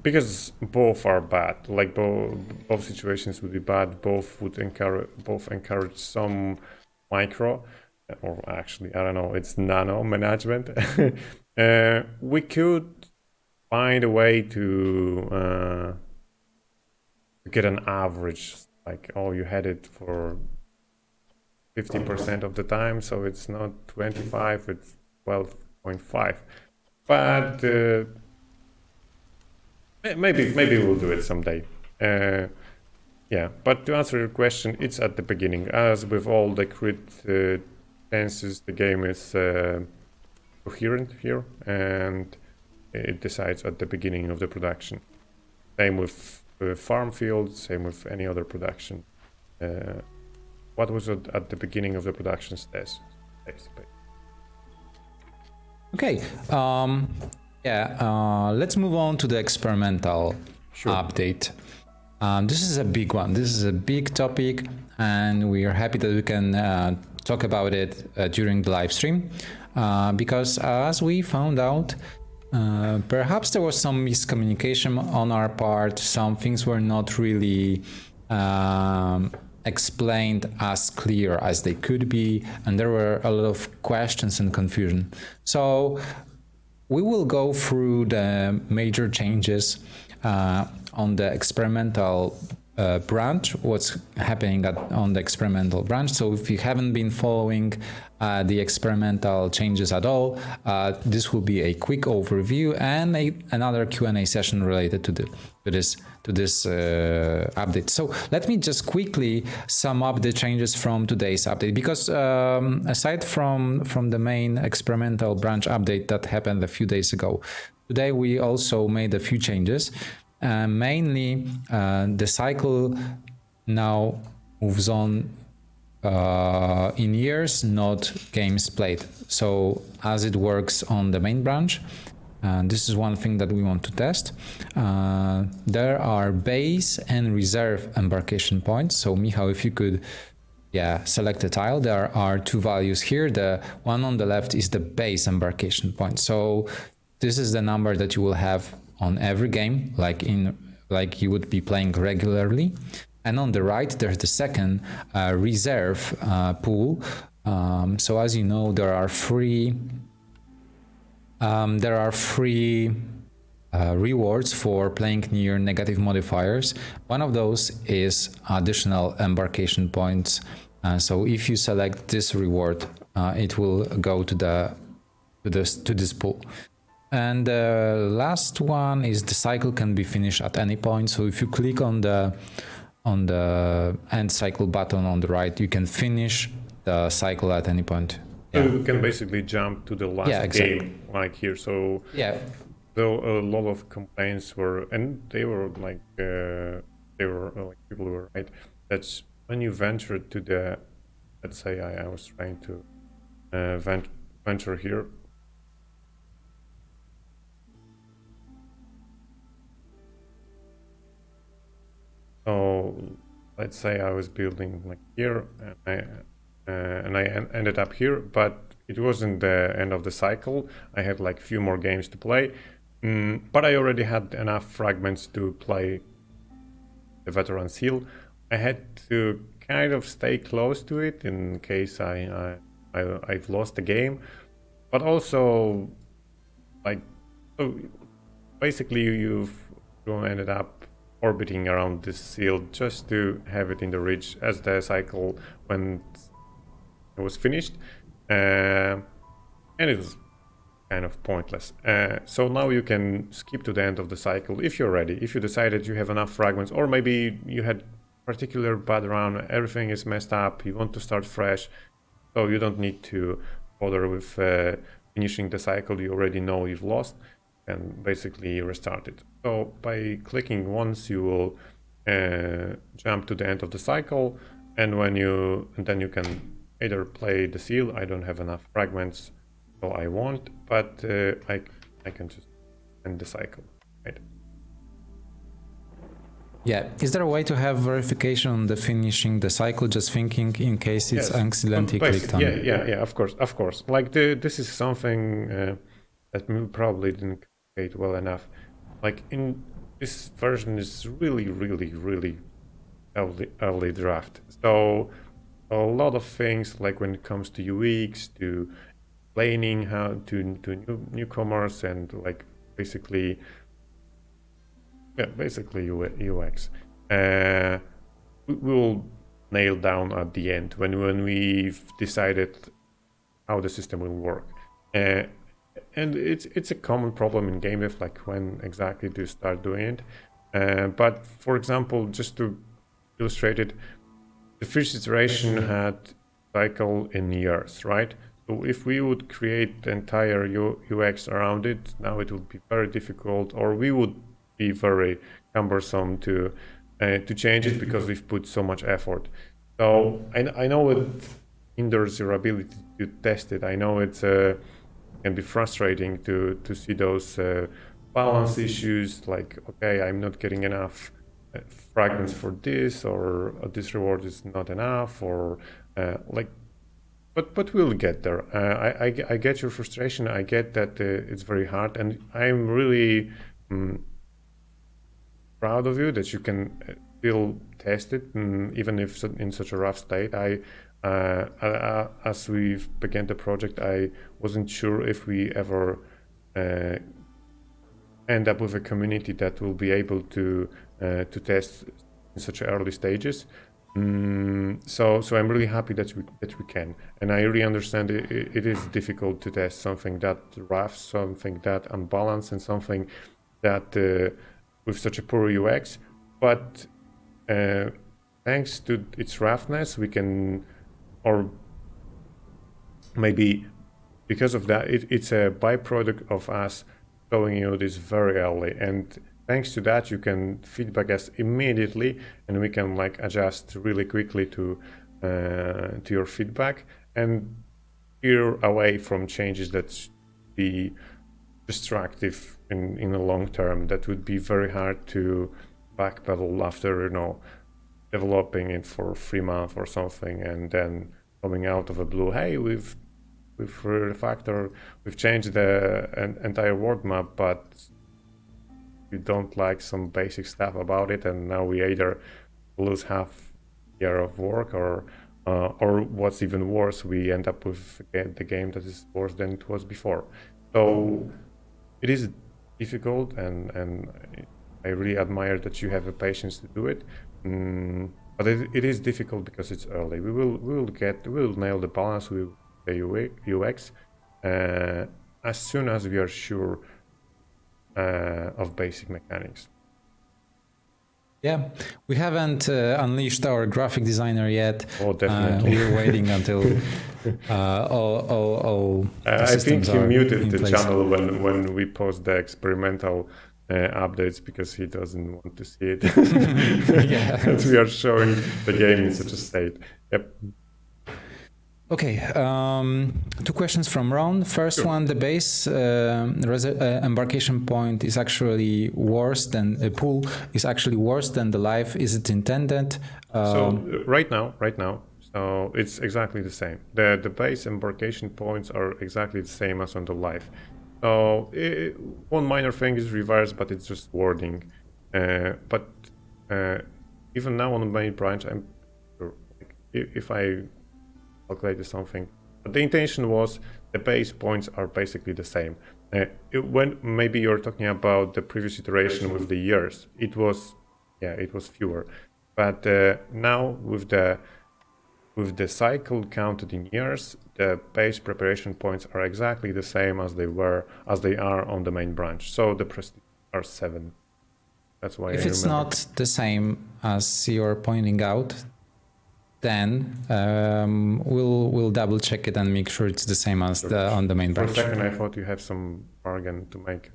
because both are bad. Like, both situations would be bad. Both would encourage some micro, or actually, I don't know, it's nano management. We could find a way to get an average, like, oh, you had it for 50% of the time, so it's not 25, it's 12.5. But maybe we'll do it someday. Yeah, but to answer your question, it's at the beginning. As with all the crit chances, the game is coherent here, and it decides at the beginning of the production. Same with farm field, same with any other production. What was it at the beginning of the production stays. Okay, let's move on to the experimental update. This is a big one. This is a big topic, and we are happy that we can talk about it during the live stream, because as we found out, perhaps there was some miscommunication on our part. Some things were not really explained as clear as they could be, and there were a lot of questions and confusion. So we will go through the major changes on the experimental branch, what's happening on the experimental branch. So if you haven't been following the experimental changes at all, this will be a quick overview and another Q&A session related to this update. So let me just quickly sum up the changes from today's update, because aside from the main experimental branch update that happened a few days ago, today we also made a few changes. Mainly the cycle now moves on in years, not games played. So as it works on the main branch, and this is one thing that we want to test. There are base and reserve embarkation points. So Michał, if you could select a tile, there are two values here. The one on the left is the base embarkation point. So this is the number that you will have on every game, like you would be playing regularly. And on the right, there's the second reserve pool. So as you know, there are three rewards for playing near negative modifiers. One of those is additional embarkation points. So if you select this reward, it will go to this pool. And the last one is the cycle can be finished at any point. So if you click on the end cycle button on the right, you can finish the cycle at any point. So you can basically jump to the last game, like here. So though a lot of complaints were, and they were like people were right. That's when you venture to the, let's say I was trying to venture here. So let's say I was building like here, and I ended up here, but it wasn't the end of the cycle. I had like few more games to play, but I already had enough fragments to play the veteran seal. I had to kind of stay close to it in case I've lost the game, but also like, so basically you ended up orbiting around this seal just to have it in the ridge as the cycle when it was finished, and it was kind of pointless. So now you can skip to the end of the cycle if you're ready, if you decided you have enough fragments, or maybe you had particular bad run, everything is messed up, you want to start fresh, so you don't need to bother with finishing the cycle you already know you've lost, and basically restart it. So by clicking once, you will jump to the end of the cycle, and then you can either play the seal. I don't have enough fragments, so I won't, but I can just end the cycle, right? Yeah, is there a way to have verification on the finishing the cycle, just thinking in case it's accidentally clicked on? Yeah, of course. Like this is something that we probably didn't communicate well enough. Like in this version is really early draft. So a lot of things, like when it comes to UX, to explaining how to newcomers, and like basically UX, we will nail down at the end when we've decided how the system will work. And it's a common problem in game dev, like when exactly to start doing it. But for example, just to illustrate it, the first iteration had cycle in years, right? So if we would create the entire UX around it, now it would be very difficult, or we would be very cumbersome to change it because we've put so much effort. So I know it hinders your ability to test it. I know it's can be frustrating to see those balance issues, like, okay, I'm not getting enough fragments for this, or this reward is not enough, or like, but we'll get there. I get your frustration. I get that it's very hard, and I'm really proud of you that you can still test it, even if in such a rough state. As we began the project, I wasn't sure if we ever end up with a community that will be able to test in such early stages. So I'm really happy that we can, and I really understand it is difficult to test something that rough, something that unbalanced, and something that with such a poor UX. But thanks to its roughness, we can, or maybe because of that, it's a byproduct of us showing you this very early, and thanks to that, you can feedback us immediately, and we can like adjust really quickly to your feedback and steer away from changes that be destructive in the long term. That would be very hard to backpedal after developing it for 3 months or something, and then coming out of a blue, hey, we've refactored, we've changed the entire world map, but we don't like some basic stuff about it, and now we either lose half year of work, or what's even worse, we end up with the game that is worse than it was before. So it is difficult, and I really admire that you have the patience to do it. But it is difficult because it's early. We will nail the balance with the UX as soon as we are sure of basic mechanics. Yeah, we haven't unleashed our graphic designer yet. Oh, definitely. We're waiting until all I think he muted the place. channel when we post the experimental updates, because he doesn't want to see it. Yeah. That we are showing the game in such a state. Yep. Okay, 2 questions from Ron. First Sure. one, the base embarkation point is actually worse than a pool is actually worse than the live. Is it intended? So right now, so it's exactly the same. The base embarkation points are exactly the same as on the live. So one minor thing is reversed, but it's just wording. But even now on the main branch, I'm sure, if I calculated something, but the intention was the base points are basically the same. When maybe you're talking about the previous iteration with the years, it was fewer, but now with the cycle counted in years, the base preparation points are exactly the same as they are on the main branch. So the prestige are 7. That's why. If it's not the same as you're pointing out, then we'll double check it and make sure it's the same as on the main branch. For a second, I thought you have some bargain to make.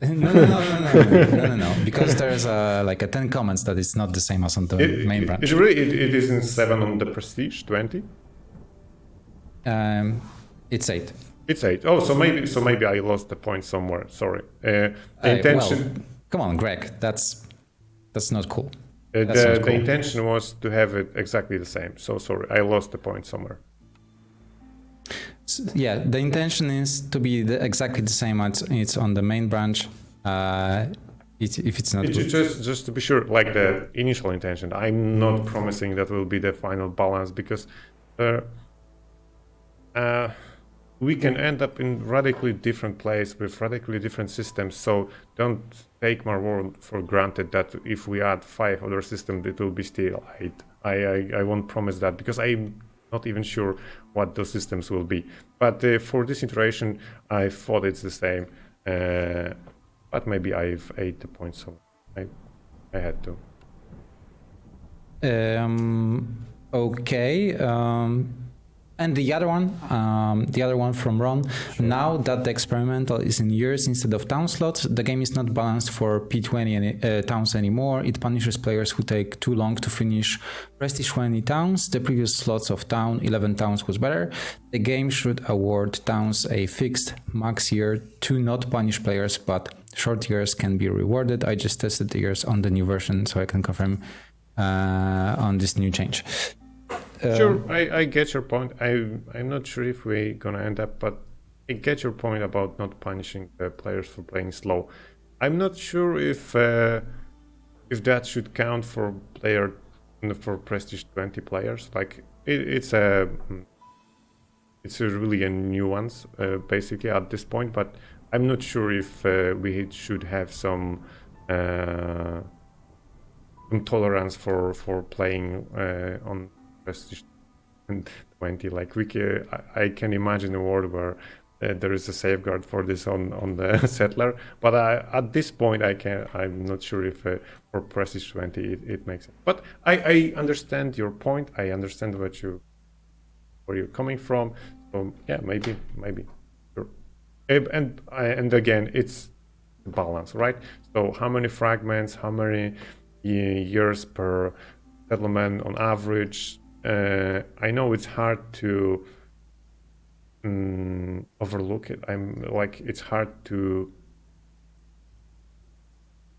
No. Because there's like a 10 comments that it's not the same as on the main branch. It isn't 7 on the prestige 20. It's 8. It's 8. Oh, so maybe I lost the point somewhere. Sorry. The intention. Well, come on, Greg. That's not cool. The intention was to have it exactly the same. So sorry, I lost the point somewhere. Yeah, the intention is to be exactly the same as it's on the main branch. If it's not good. Just to be sure, like the initial intention. I'm not promising that will be the final balance, because we can end up in radically different place with radically different systems. So don't take my word for granted that if we add 5 other systems, it will be still 8. I won't promise that, because I'm not even sure what those systems will be. But for this iteration, I thought it's the same. But maybe I've 8 the points, so I had to. Okay. And the other one from Ron. Sure. Now that the experimental is in years instead of town slots, the game is not balanced for P20 towns anymore. It punishes players who take too long to finish Prestige 20 towns. The previous slots of town, 11 towns, was better. The game should award towns a fixed max year to not punish players, but short years can be rewarded. I just tested the years on the new version, so I can confirm on this new change. Sure, I get your point. I'm not sure if we're gonna end up, but I get your point about not punishing the players for playing slow. I'm not sure if that should count for Prestige 20 players. Like it's really a nuance basically at this point, but I'm not sure if we should have some tolerance for playing on Prestige 20. Like I can imagine a world where there is a safeguard for this on the settler, but at this point I'm not sure if for Prestige 20 it makes sense. But I understand your point. I understand where you're coming from. So yeah, maybe sure. And again, it's balance, right? So how many fragments, how many years per settlement on average? I know it's hard to overlook it. It's hard to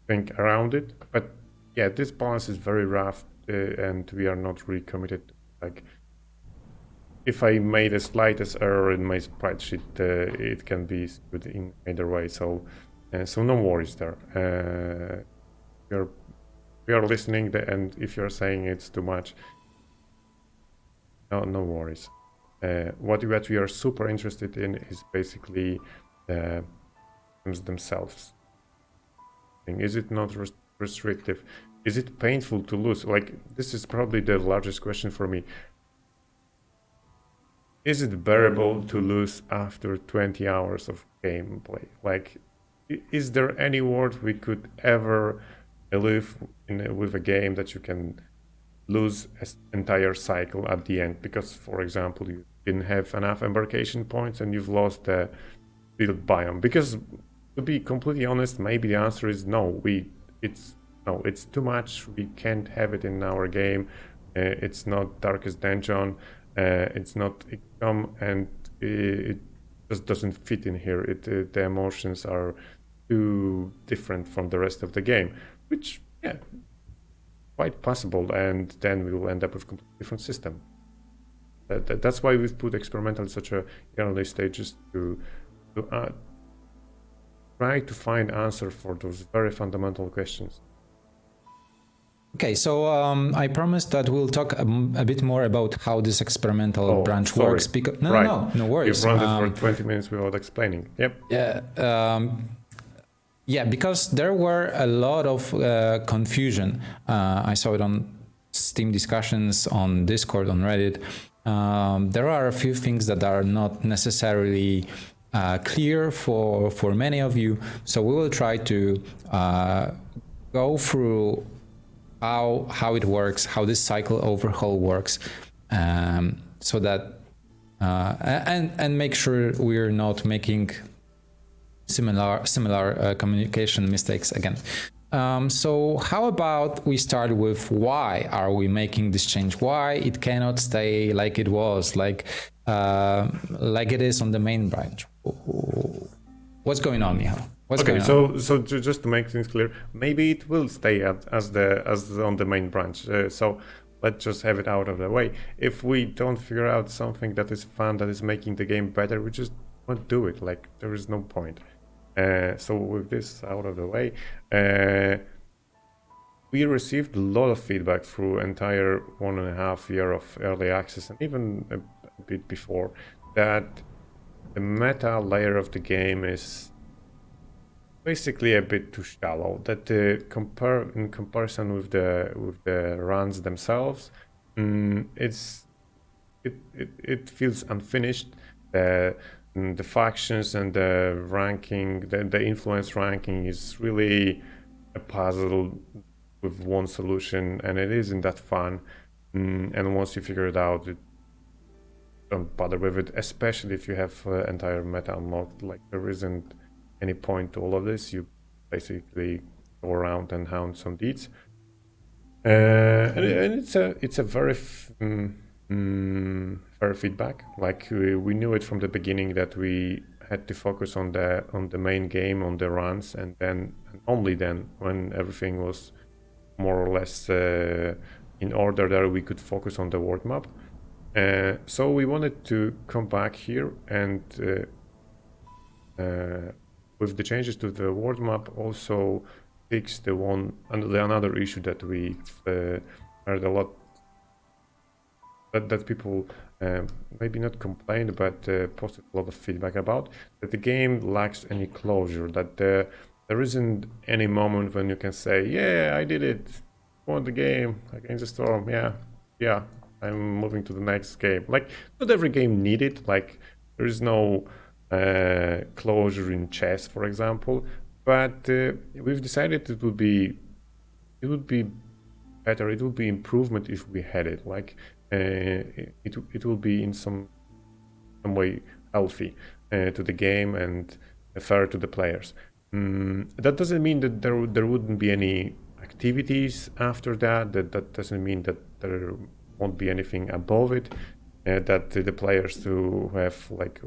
think around it, but yeah, this balance is very rough, and we are not really committed. Like, if I made a slightest error in my spreadsheet, it can be good in either way. So no worries there. We are listening, and if you're saying it's too much, no worries. What we are super interested in is basically the games themselves. Is it not restrictive? Is it painful to lose? Like, this is probably the largest question for me. Is it bearable to lose after 20 hours of gameplay? Like, is there any world we could ever live in with a game that you can lose an entire cycle at the end because, for example, you didn't have enough embarkation points and you've lost the field biome? Because, to be completely honest, maybe the answer is no. It's too much. We can't have it in our game. It's not Darkest Dungeon. It's not XCOM, and it just doesn't fit in here. The emotions are too different from the rest of the game, which, yeah, quite possible, and then we will end up with a completely different system. That's why we've put experimental in such a early stages to try to find answer for those very fundamental questions. Okay, so I promised that we'll talk a bit more about how this experimental branch works. Because no worries. You've run it for 20 minutes without explaining. Yep. Yeah, because there were a lot of confusion. I saw it on Steam discussions, on Discord, on Reddit. There are a few things that are not necessarily clear for many of you. So we will try to go through how it works, how this cycle overhaul works, so that and make sure we're not making similar communication mistakes again. So how about we start with why are we making this change? Why it cannot stay like it was, like it is on the main branch? What's going on, Michał? So just to make things clear, maybe it will stay as on the main branch. So let's just have it out of the way. If we don't figure out something that is fun, that is making the game better, we just won't do it. Like, there is no point. So with this out of the way, we received a lot of feedback through entire 1.5 year of early access, and even a bit before, that the meta layer of the game is basically a bit too shallow. That in comparison with the runs themselves, it feels unfinished. The factions and the ranking, the influence ranking is really a puzzle with one solution, and it isn't that fun. And once you figure it out, don't bother with it, especially if you have entire meta unlocked. Like, there isn't any point to all of this. You basically go around and hound some deeds, and it's a very fair feedback. Like, we knew it from the beginning that we had to focus on the main game, on the runs, and then, and only then, when everything was more or less in order, there we could focus on the world map. So we wanted to come back here and with the changes to the world map, also fix another issue that we heard a lot, that people maybe not complained, but posted a lot of feedback about, that the game lacks any closure, that there isn't any moment when you can say, yeah, I did it, won the game against the storm, yeah, I'm moving to the next game. Like, not every game need it. Like, there is no closure in chess, for example, but we've decided it would be better, it would be improvement if we had it. Like, it will be in some way healthy to the game and fair to the players. That doesn't mean that there wouldn't be any activities after that. That doesn't mean that there won't be anything above it. That the players who have like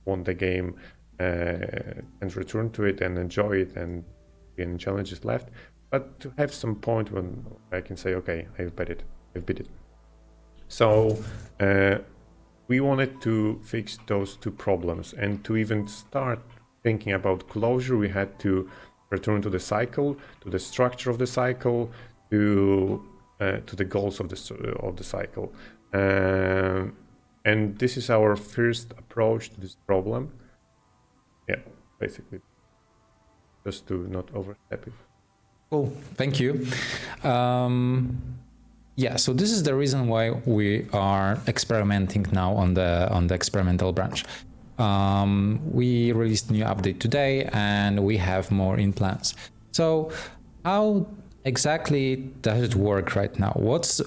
won the game and return to it and enjoy it and any challenges left. But to have some point when I can say, okay, I've beat it. So we wanted to fix those two problems, and to even start thinking about closure, we had to return to the cycle, to the structure of the cycle, to the goals of the cycle. And this is our first approach to this problem. Yeah, basically, just to not overstep it. Cool, thank you. Yeah, so this is the reason why we are experimenting now on the experimental branch. We released a new update today, and we have more in plans. So, how exactly does it work right now? What's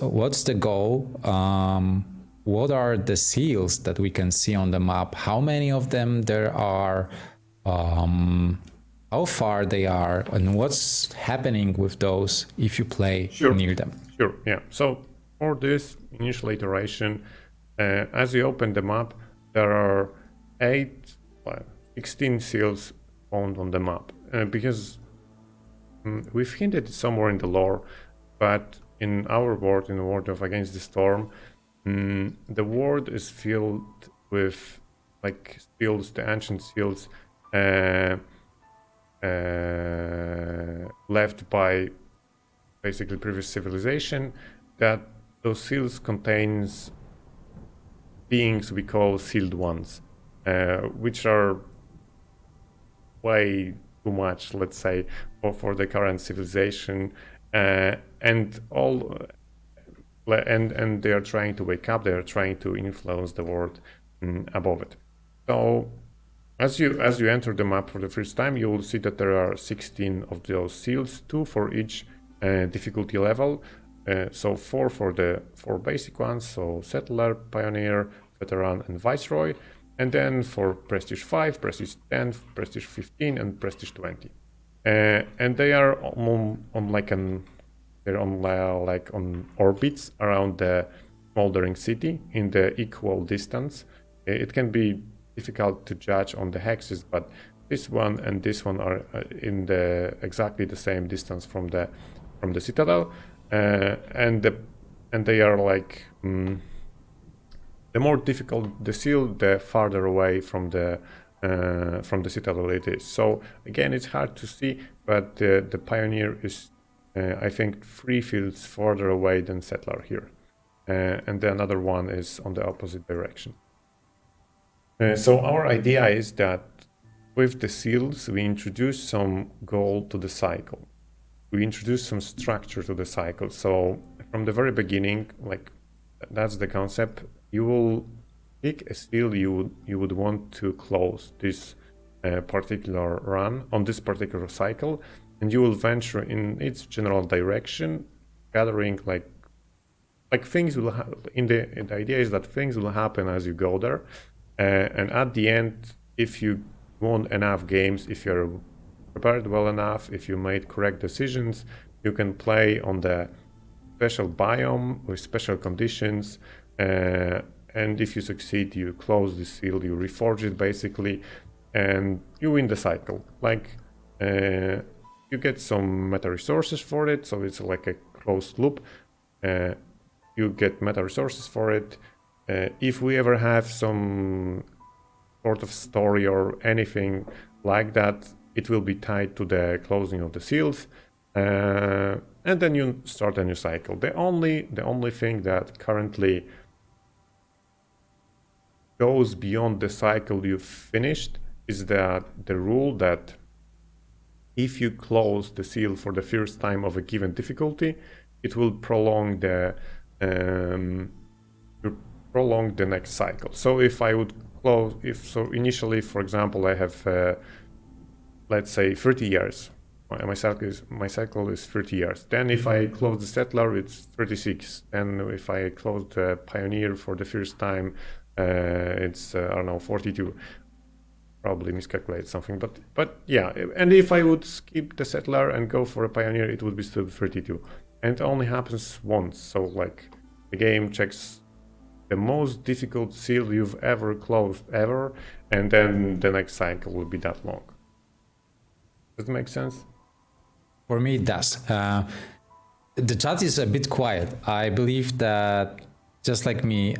the goal? What are the seals that we can see on the map? How many of them there are? How far they are, and what's happening with those if you play near them? Sure, yeah. So for this initial iteration, as you open the map, there are 16 seals found on the map. Because we've hinted somewhere in the lore, but in our world, in the world of Against the Storm, the world is filled with like seals, the ancient seals, left by basically previous civilization, that those seals contains beings we call sealed ones, which are way too much, let's say, for the current civilization, and they are trying to wake up, they are trying to influence the world above it. So as you enter the map for the first time, you will see that there are 16 of those seals, 2 for each difficulty level. So 4 for the 4 basic ones, so Settler, Pioneer, Veteran, and Viceroy. And then for Prestige 5, Prestige 10, Prestige 15, and Prestige 20. And they are on orbits around the smoldering city in the equal distance. It can be difficult to judge on the hexes, but this one and this one are in the exactly the same distance from the citadel, and they are like the more difficult the seal, the farther away from the citadel it is. So again, it's hard to see, but the Pioneer is I think 3 fields farther away than Settler here, and the another one is on the opposite direction. So our idea is that with the seals, we introduce some goal to the cycle. We introduce some structure to the cycle. So from the very beginning, like that's the concept. You will pick a seal you would want to close this particular run on this particular cycle, and you will venture in its general direction, gathering like things will happen. The idea is that things will happen as you go there. And at the end, if you won enough games, if you're prepared well enough, if you made correct decisions, you can play on the special biome with special conditions. And if you succeed, you close the seal, you reforge it basically, and you win the cycle. Like you get some meta resources for it, so it's like a closed loop. You get meta resources for it. If we ever have some sort of story or anything like that, it will be tied to the closing of the seals, and then you start a new cycle. The only thing that currently goes beyond the cycle you've finished is that the rule that if you close the seal for the first time of a given difficulty, it will prolong the next cycle. So if I would close, initially, for example, I have let's say 30 years. My cycle is 30 years. Then if I close the Settler, it's 36. Then if I close the Pioneer for the first time, it's I don't know, 42. probably miscalculated something, but yeah. And if I would skip the settler and go for a pioneer, it would be still 32, and it only happens once. So like the game checks the most difficult seal you've ever closed ever, and then the next cycle will be that long. Does it make sense? For me, it does. The chat is a bit quiet. I believe that just like me,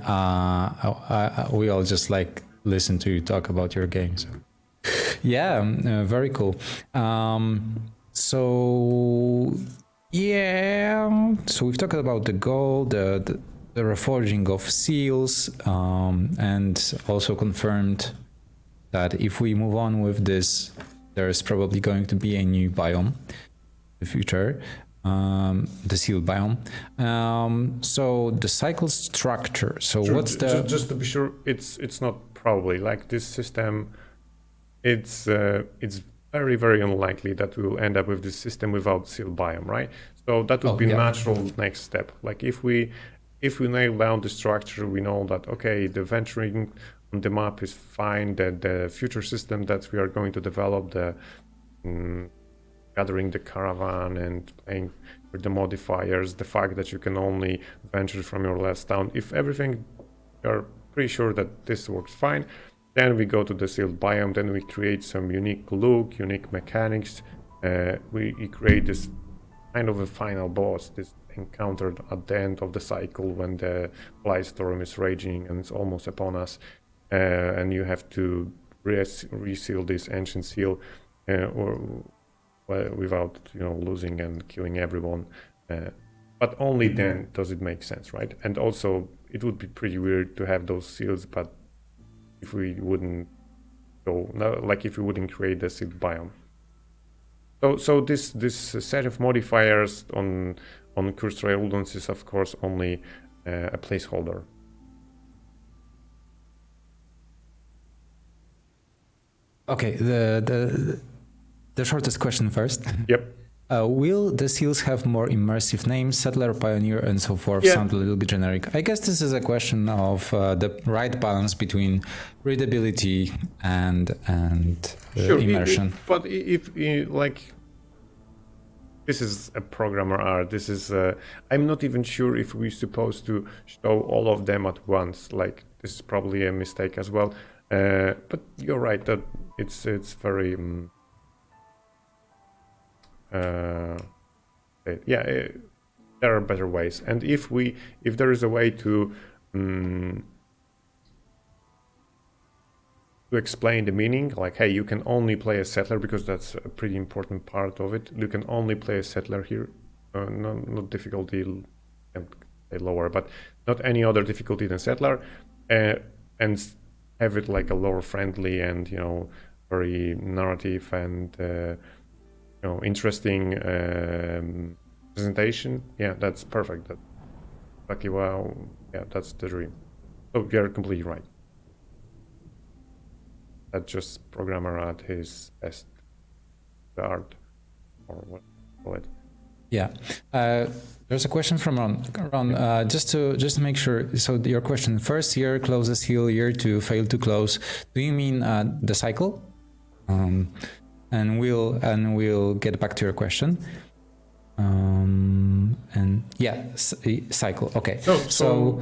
we all just like listen to you talk about your game. So yeah, very cool. So yeah, so we've talked about the goal, the reforging of seals, and also confirmed that if we move on with this, there's probably going to be a new biome in the future, the seal biome. So the cycle structure. So Sure, what's the... Just to be sure, it's not probably like this system. It's very, very unlikely that we will end up with this system without seal biome, right? So that would be natural next step. Like if we nail down the structure, we know that okay, the venturing on the map is fine, that the future system that we are going to develop, the gathering the caravan and playing with the modifiers, the fact that you can only venture from your last town, if everything, you're pretty sure that this works fine, then we go to the sealed biome, then we create some unique look, unique mechanics, we create this kind of a final boss, this encountered at the end of the cycle when the fly storm is raging and it's almost upon us, and you have to reseal this ancient seal without losing and killing everyone, but only then does it make sense, right? And also it would be pretty weird to have those seals, but if we wouldn't if we wouldn't create the sealed biome. So this set of modifiers on Cursed Railudons is of course only a placeholder. Okay, the shortest question first. Yep. Will the seals have more immersive names, settler, pioneer, and so forth? Yeah. Sound a little bit generic. I guess this is a question of the right balance between readability and Sure, immersion. But if like this is a programmer art, this is I'm not even sure if we're supposed to show all of them at once. Like this is probably a mistake as well. But you're right that it's very there are better ways, and if there is a way to explain the meaning, like hey, you can only play a settler, because that's a pretty important part of it. You can only play a settler here, not difficulty lower, but not any other difficulty than settler, and have it like a lore friendly and very narrative and interesting presentation. Yeah, that's perfect. Lucky, wow, yeah, that's the dream. So you're completely right. That's just programmer at his best, the art, or what you call it. Yeah. There's a question from Ron. Just to make sure. So your question: first year closes seal, year 2 fail to close. Do you mean the cycle? And we'll get back to your question. And yeah, cycle. Okay. So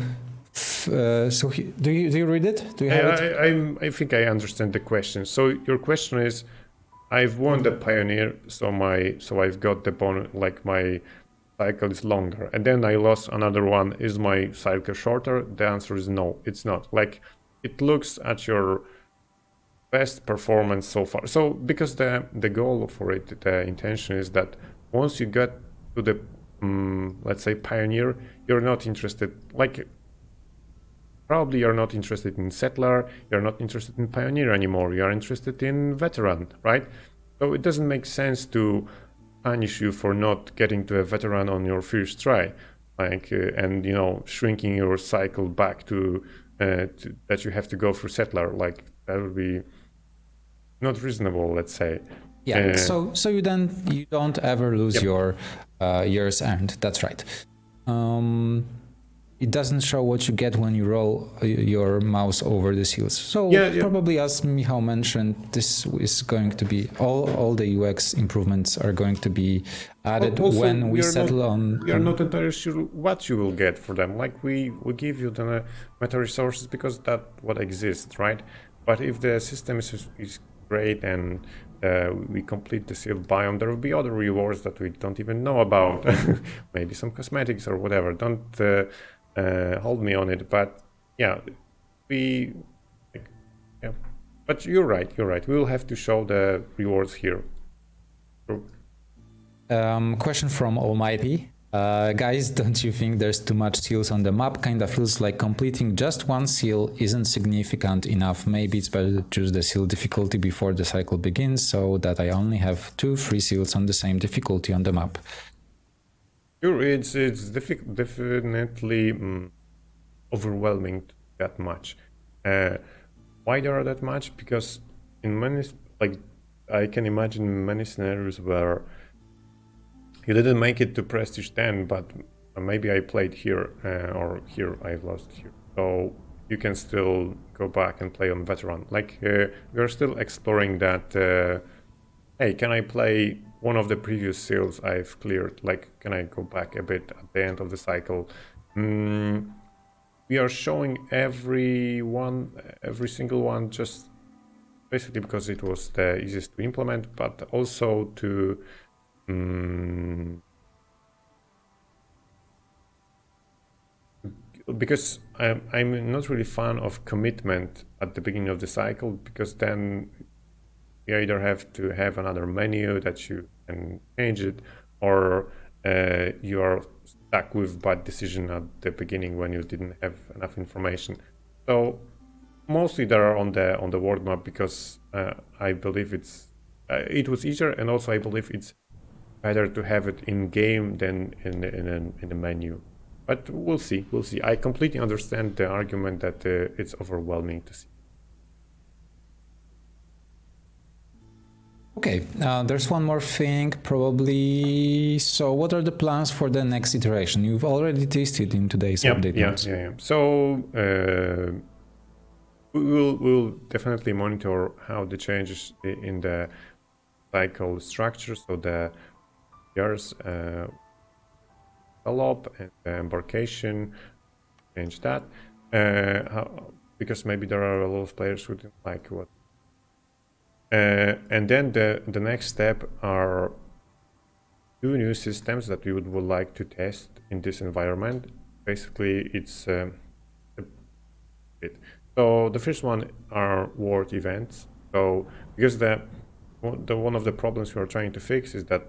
do you read it? Do you have it? I think I understand the question. So your question is, I've won the pioneer, so I've got the bonus, like my cycle is longer, and then I lost another one. Is my cycle shorter? The answer is no, it's not. Like it looks at your best performance so far. So because the goal for it, the intention is that once you get to the let's say pioneer, you're not interested, like probably you're not interested in settler, you're not interested in pioneer anymore, you're interested in veteran, right? So it doesn't make sense to punish you for not getting to a veteran on your first try, like and shrinking your cycle back to that you have to go for settler. Like that would be not reasonable, let's say. Yeah. So you don't ever lose your years earned. That's right. it doesn't show what you get when you roll your mouse over the seals. So Yeah. probably, as Michał mentioned, this is going to be all the UX improvements are going to be added Also, when we settle on. We are not entirely sure what you will get for them. Like we give you the meta resources because that's what exists, right? But if the system is great and we complete the sealed biome, there will be other rewards that we don't even know about. Maybe some cosmetics or whatever. Don't hold me on it, but yeah, yeah. But you're right. We will have to show the rewards here. Question from Almighty. Guys, don't you think there's too much seals on the map? Kinda feels like completing just one seal isn't significant enough. Maybe it's better to choose the seal difficulty before the cycle begins so that I only have 2 free seals on the same difficulty on the map. Sure, it's definitely overwhelming that much. Why there are that much? Because in many, like, I can imagine many scenarios where you didn't make it to Prestige 10, but maybe I played here, or here I've lost here. So you can still go back and play on Veteran. Like, we're still exploring that, hey, can I play one of the previous seals I've cleared? Like, can I go back a bit at the end of the cycle? We are showing every single one just basically because it was the easiest to implement, but also to because I'm not really fan of commitment at the beginning of the cycle, because then you either have to have another menu that you can change it, or you are stuck with bad decision at the beginning when you didn't have enough information. So mostly they are on the world map because I believe it was easier, and also I believe it's better to have it in game than in a menu. But we'll see. I completely understand the argument that it's overwhelming to see. Okay, there's one more thing probably. So what are the plans for the next iteration? You've already tested in today's update notes. Yeah. So we'll definitely monitor how the changes in the cycle structure, so the years develop and the embarkation, change that, because maybe there are a lot of players who didn't like what. And then the next step are 2 new systems that we would like to test in this environment. Basically, it's a bit. So the first one are world events. So because one of the problems we are trying to fix is that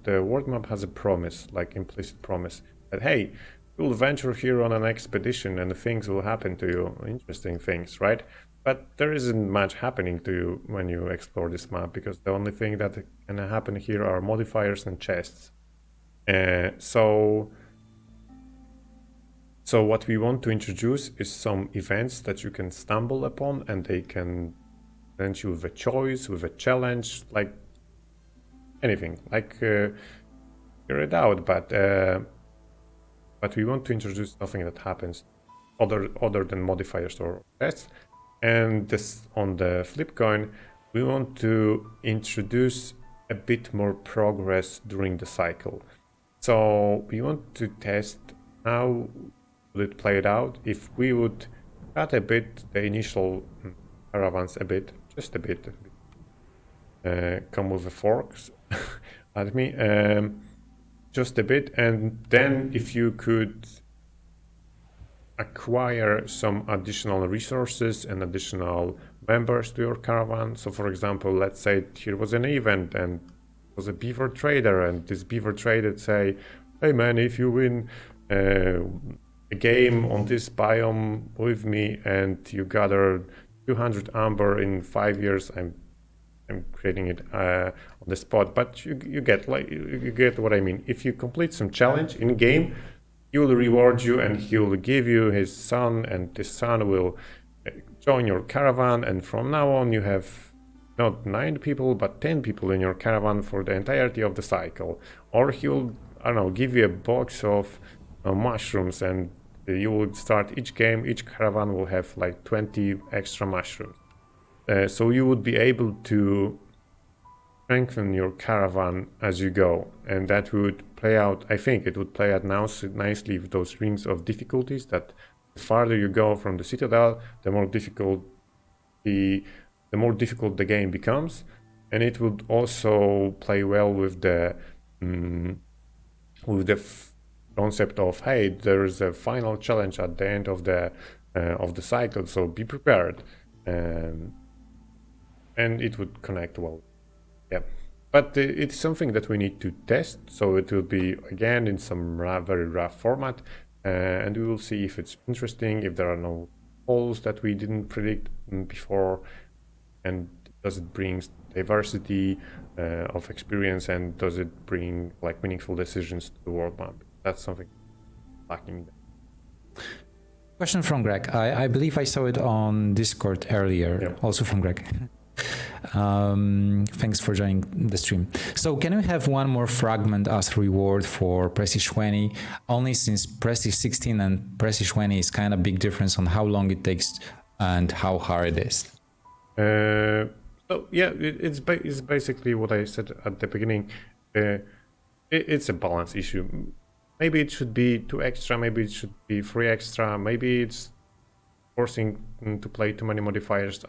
the world map has a promise, like implicit promise, that hey, you'll venture here on an expedition and things will happen to you, interesting things, right? But there isn't much happening to you when you explore this map, because the only thing that can happen here are modifiers and chests. So what we want to introduce is some events that you can stumble upon, and they can present you with a choice, with a challenge, like anything, like figure it out. But we want to introduce something that happens other than modifiers or tests. And this, on the flip coin, we want to introduce a bit more progress during the cycle. So we want to test how would it play it out if we would cut a bit the initial caravans a bit, just a bit, come with the forks at me, just a bit, and then if you could acquire some additional resources and additional members to your caravan. So for example, let's say here was an event and was a beaver trader, and this beaver trader say, hey man, if you win a game on this biome with me and you gather 200 amber in 5 years, I'm creating it on the spot, but you get what I mean. If you complete some challenge in game, he will reward you and he will give you his son, and this son will join your caravan, and from now on you have not 9 people but 10 people in your caravan for the entirety of the cycle. Or he'll, I don't know, give you a box of mushrooms, and You would start each game, each caravan will have like 20 extra mushrooms. So you would be able to strengthen your caravan as you go, and that would play out. I think it would play out now nicely with those rings of difficulties, that the farther you go from the citadel, the more difficult the game becomes. And it would also play well with the concept of, hey, there's a final challenge at the end of the cycle, so be prepared. And it would connect well. Yeah, but it's something that we need to test, so it will be again in some very rough format, and we will see if it's interesting, if there are no holes that we didn't predict before, and does it bring diversity of experience, and does it bring like meaningful decisions to the world map. That's something lacking. Question from Greg. I believe I saw it on Discord earlier, Yeah. Also from Greg. Thanks for joining the stream. So can we have one more fragment as reward for Prestige 20? Only since Prestige 16 and Prestige 20 is kind of big difference on how long it takes and how hard it is. So yeah, it's basically what I said at the beginning. It's a balance issue. Maybe it should be 2 extra, maybe it should be 3 extra, maybe it's forcing to play too many modifiers.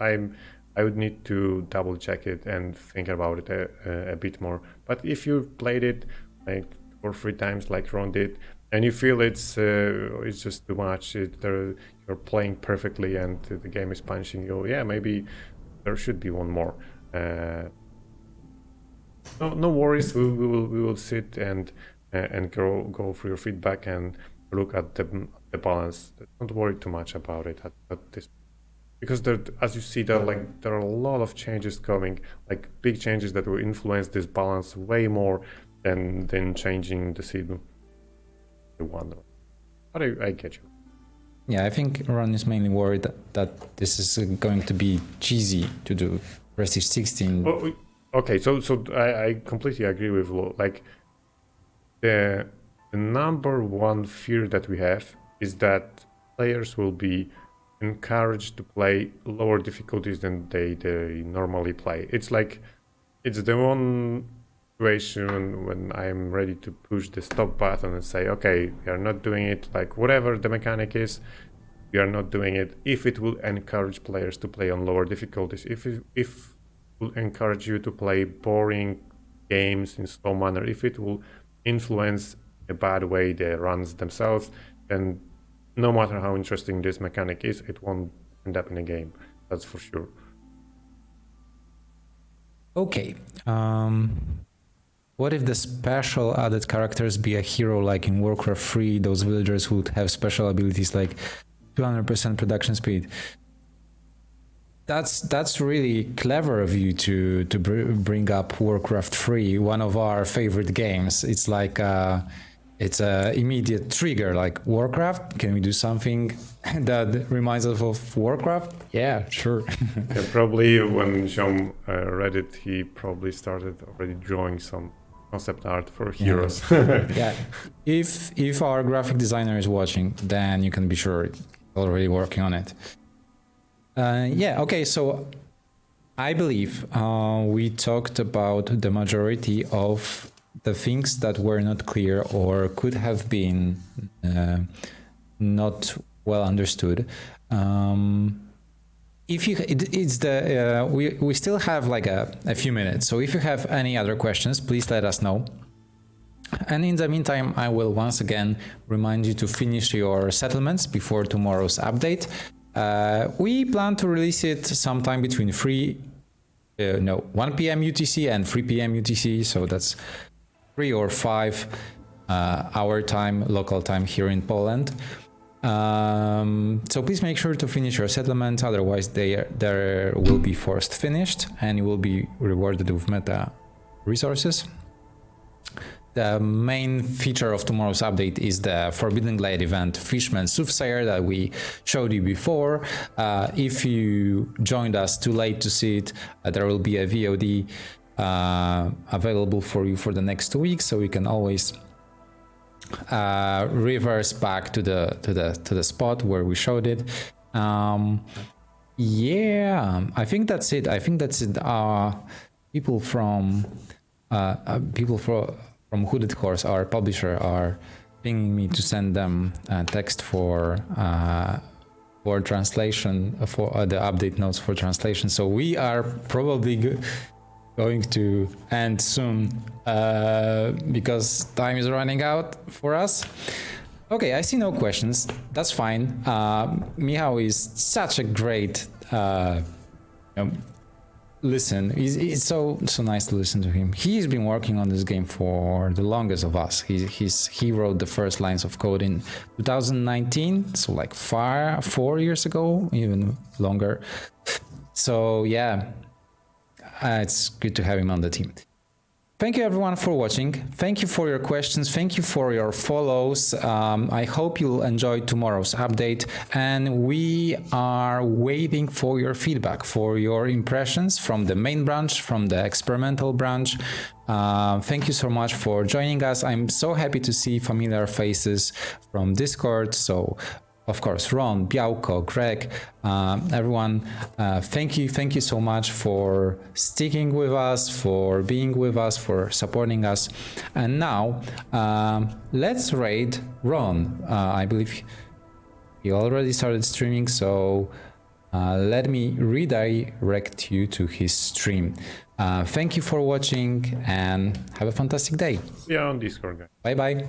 I would need to double check it and think about it a bit more. But if you played it like 2 or 3 times like Ron did, and you feel it's just too much, you're playing perfectly and the game is punching you, yeah, maybe there should be one more. No worries, we will sit and go through your feedback and look at the balance. Don't worry too much about it at this, because there, as you see, there are a lot of changes coming, like big changes that will influence this balance way more than changing the seed. I wonder, but I get you. Yeah, I think Ron is mainly worried that this is going to be cheesy to do Prestige 16. Well, okay, so I completely agree with Lo. Like the number one fear that we have is that players will be encouraged to play lower difficulties than they normally play. It's like it's the one situation when I'm ready to push the stop button and say, okay, we are not doing it, like whatever the mechanic is, we are not doing it. If it will encourage players to play on lower difficulties, if it will encourage you to play boring games in slow manner, if it will influence a bad way the runs themselves, then no matter how interesting this mechanic is, it won't end up in a game. That's for sure. Okay. What if the special added characters be a hero like in Warcraft 3? Those villagers would have special abilities like 200% production speed. That's really clever of you to bring up Warcraft 3, one of our favorite games. It's like it's a immediate trigger, like Warcraft. Can we do something that reminds us of Warcraft? Yeah, sure. Yeah, probably when Jean read it, he probably started already drawing some concept art for heroes. Yeah. If our graphic designer is watching, then you can be sure he's already working on it. Yeah, okay, so I believe we talked about the majority of the things that were not clear or could have been not well understood. If you, it's the we still have like a few minutes, so if you have any other questions, please let us know. And in the meantime, I will once again remind you to finish your settlements before tomorrow's update. We plan to release it sometime between 1 p.m. UTC and 3 p.m. UTC, so that's 3 or 5 hour time, local time here in Poland. So please make sure to finish your settlement, otherwise they will be forced finished and you will be rewarded with meta resources. The main feature of tomorrow's update is the Forbidden Glade event Fishman Soothsayer that we showed you before. If you joined us too late to see it, there will be a VOD available for you for the next 2 weeks, so you can always reverse back to the spot where we showed it. Yeah, I think that's it. People from from Hooded Course, our publisher, are pinging me to send them text for translation, for the update notes for translation. So we are probably going to end soon because time is running out for us. Okay, I see no questions. That's fine. Michał is such a great listen. It's so nice to listen to him. He's been working on this game for the longest of us. He wrote the first lines of code in 2019, so like 4 years ago, even longer. So yeah, it's good to have him on the team. Thank you everyone for watching. Thank you for your questions. Thank you for your follows. I hope you'll enjoy tomorrow's update, and we are waiting for your feedback, for your impressions from the main branch, from the experimental branch. Thank you so much for joining us. I'm so happy to see familiar faces from Discord. So of course, Ron, Białko, Greg, everyone, thank you so much for sticking with us, for being with us, for supporting us. And now, let's raid Ron. I believe he already started streaming, so let me redirect you to his stream. Thank you for watching and have a fantastic day. See you on Discord, guys. Bye-bye.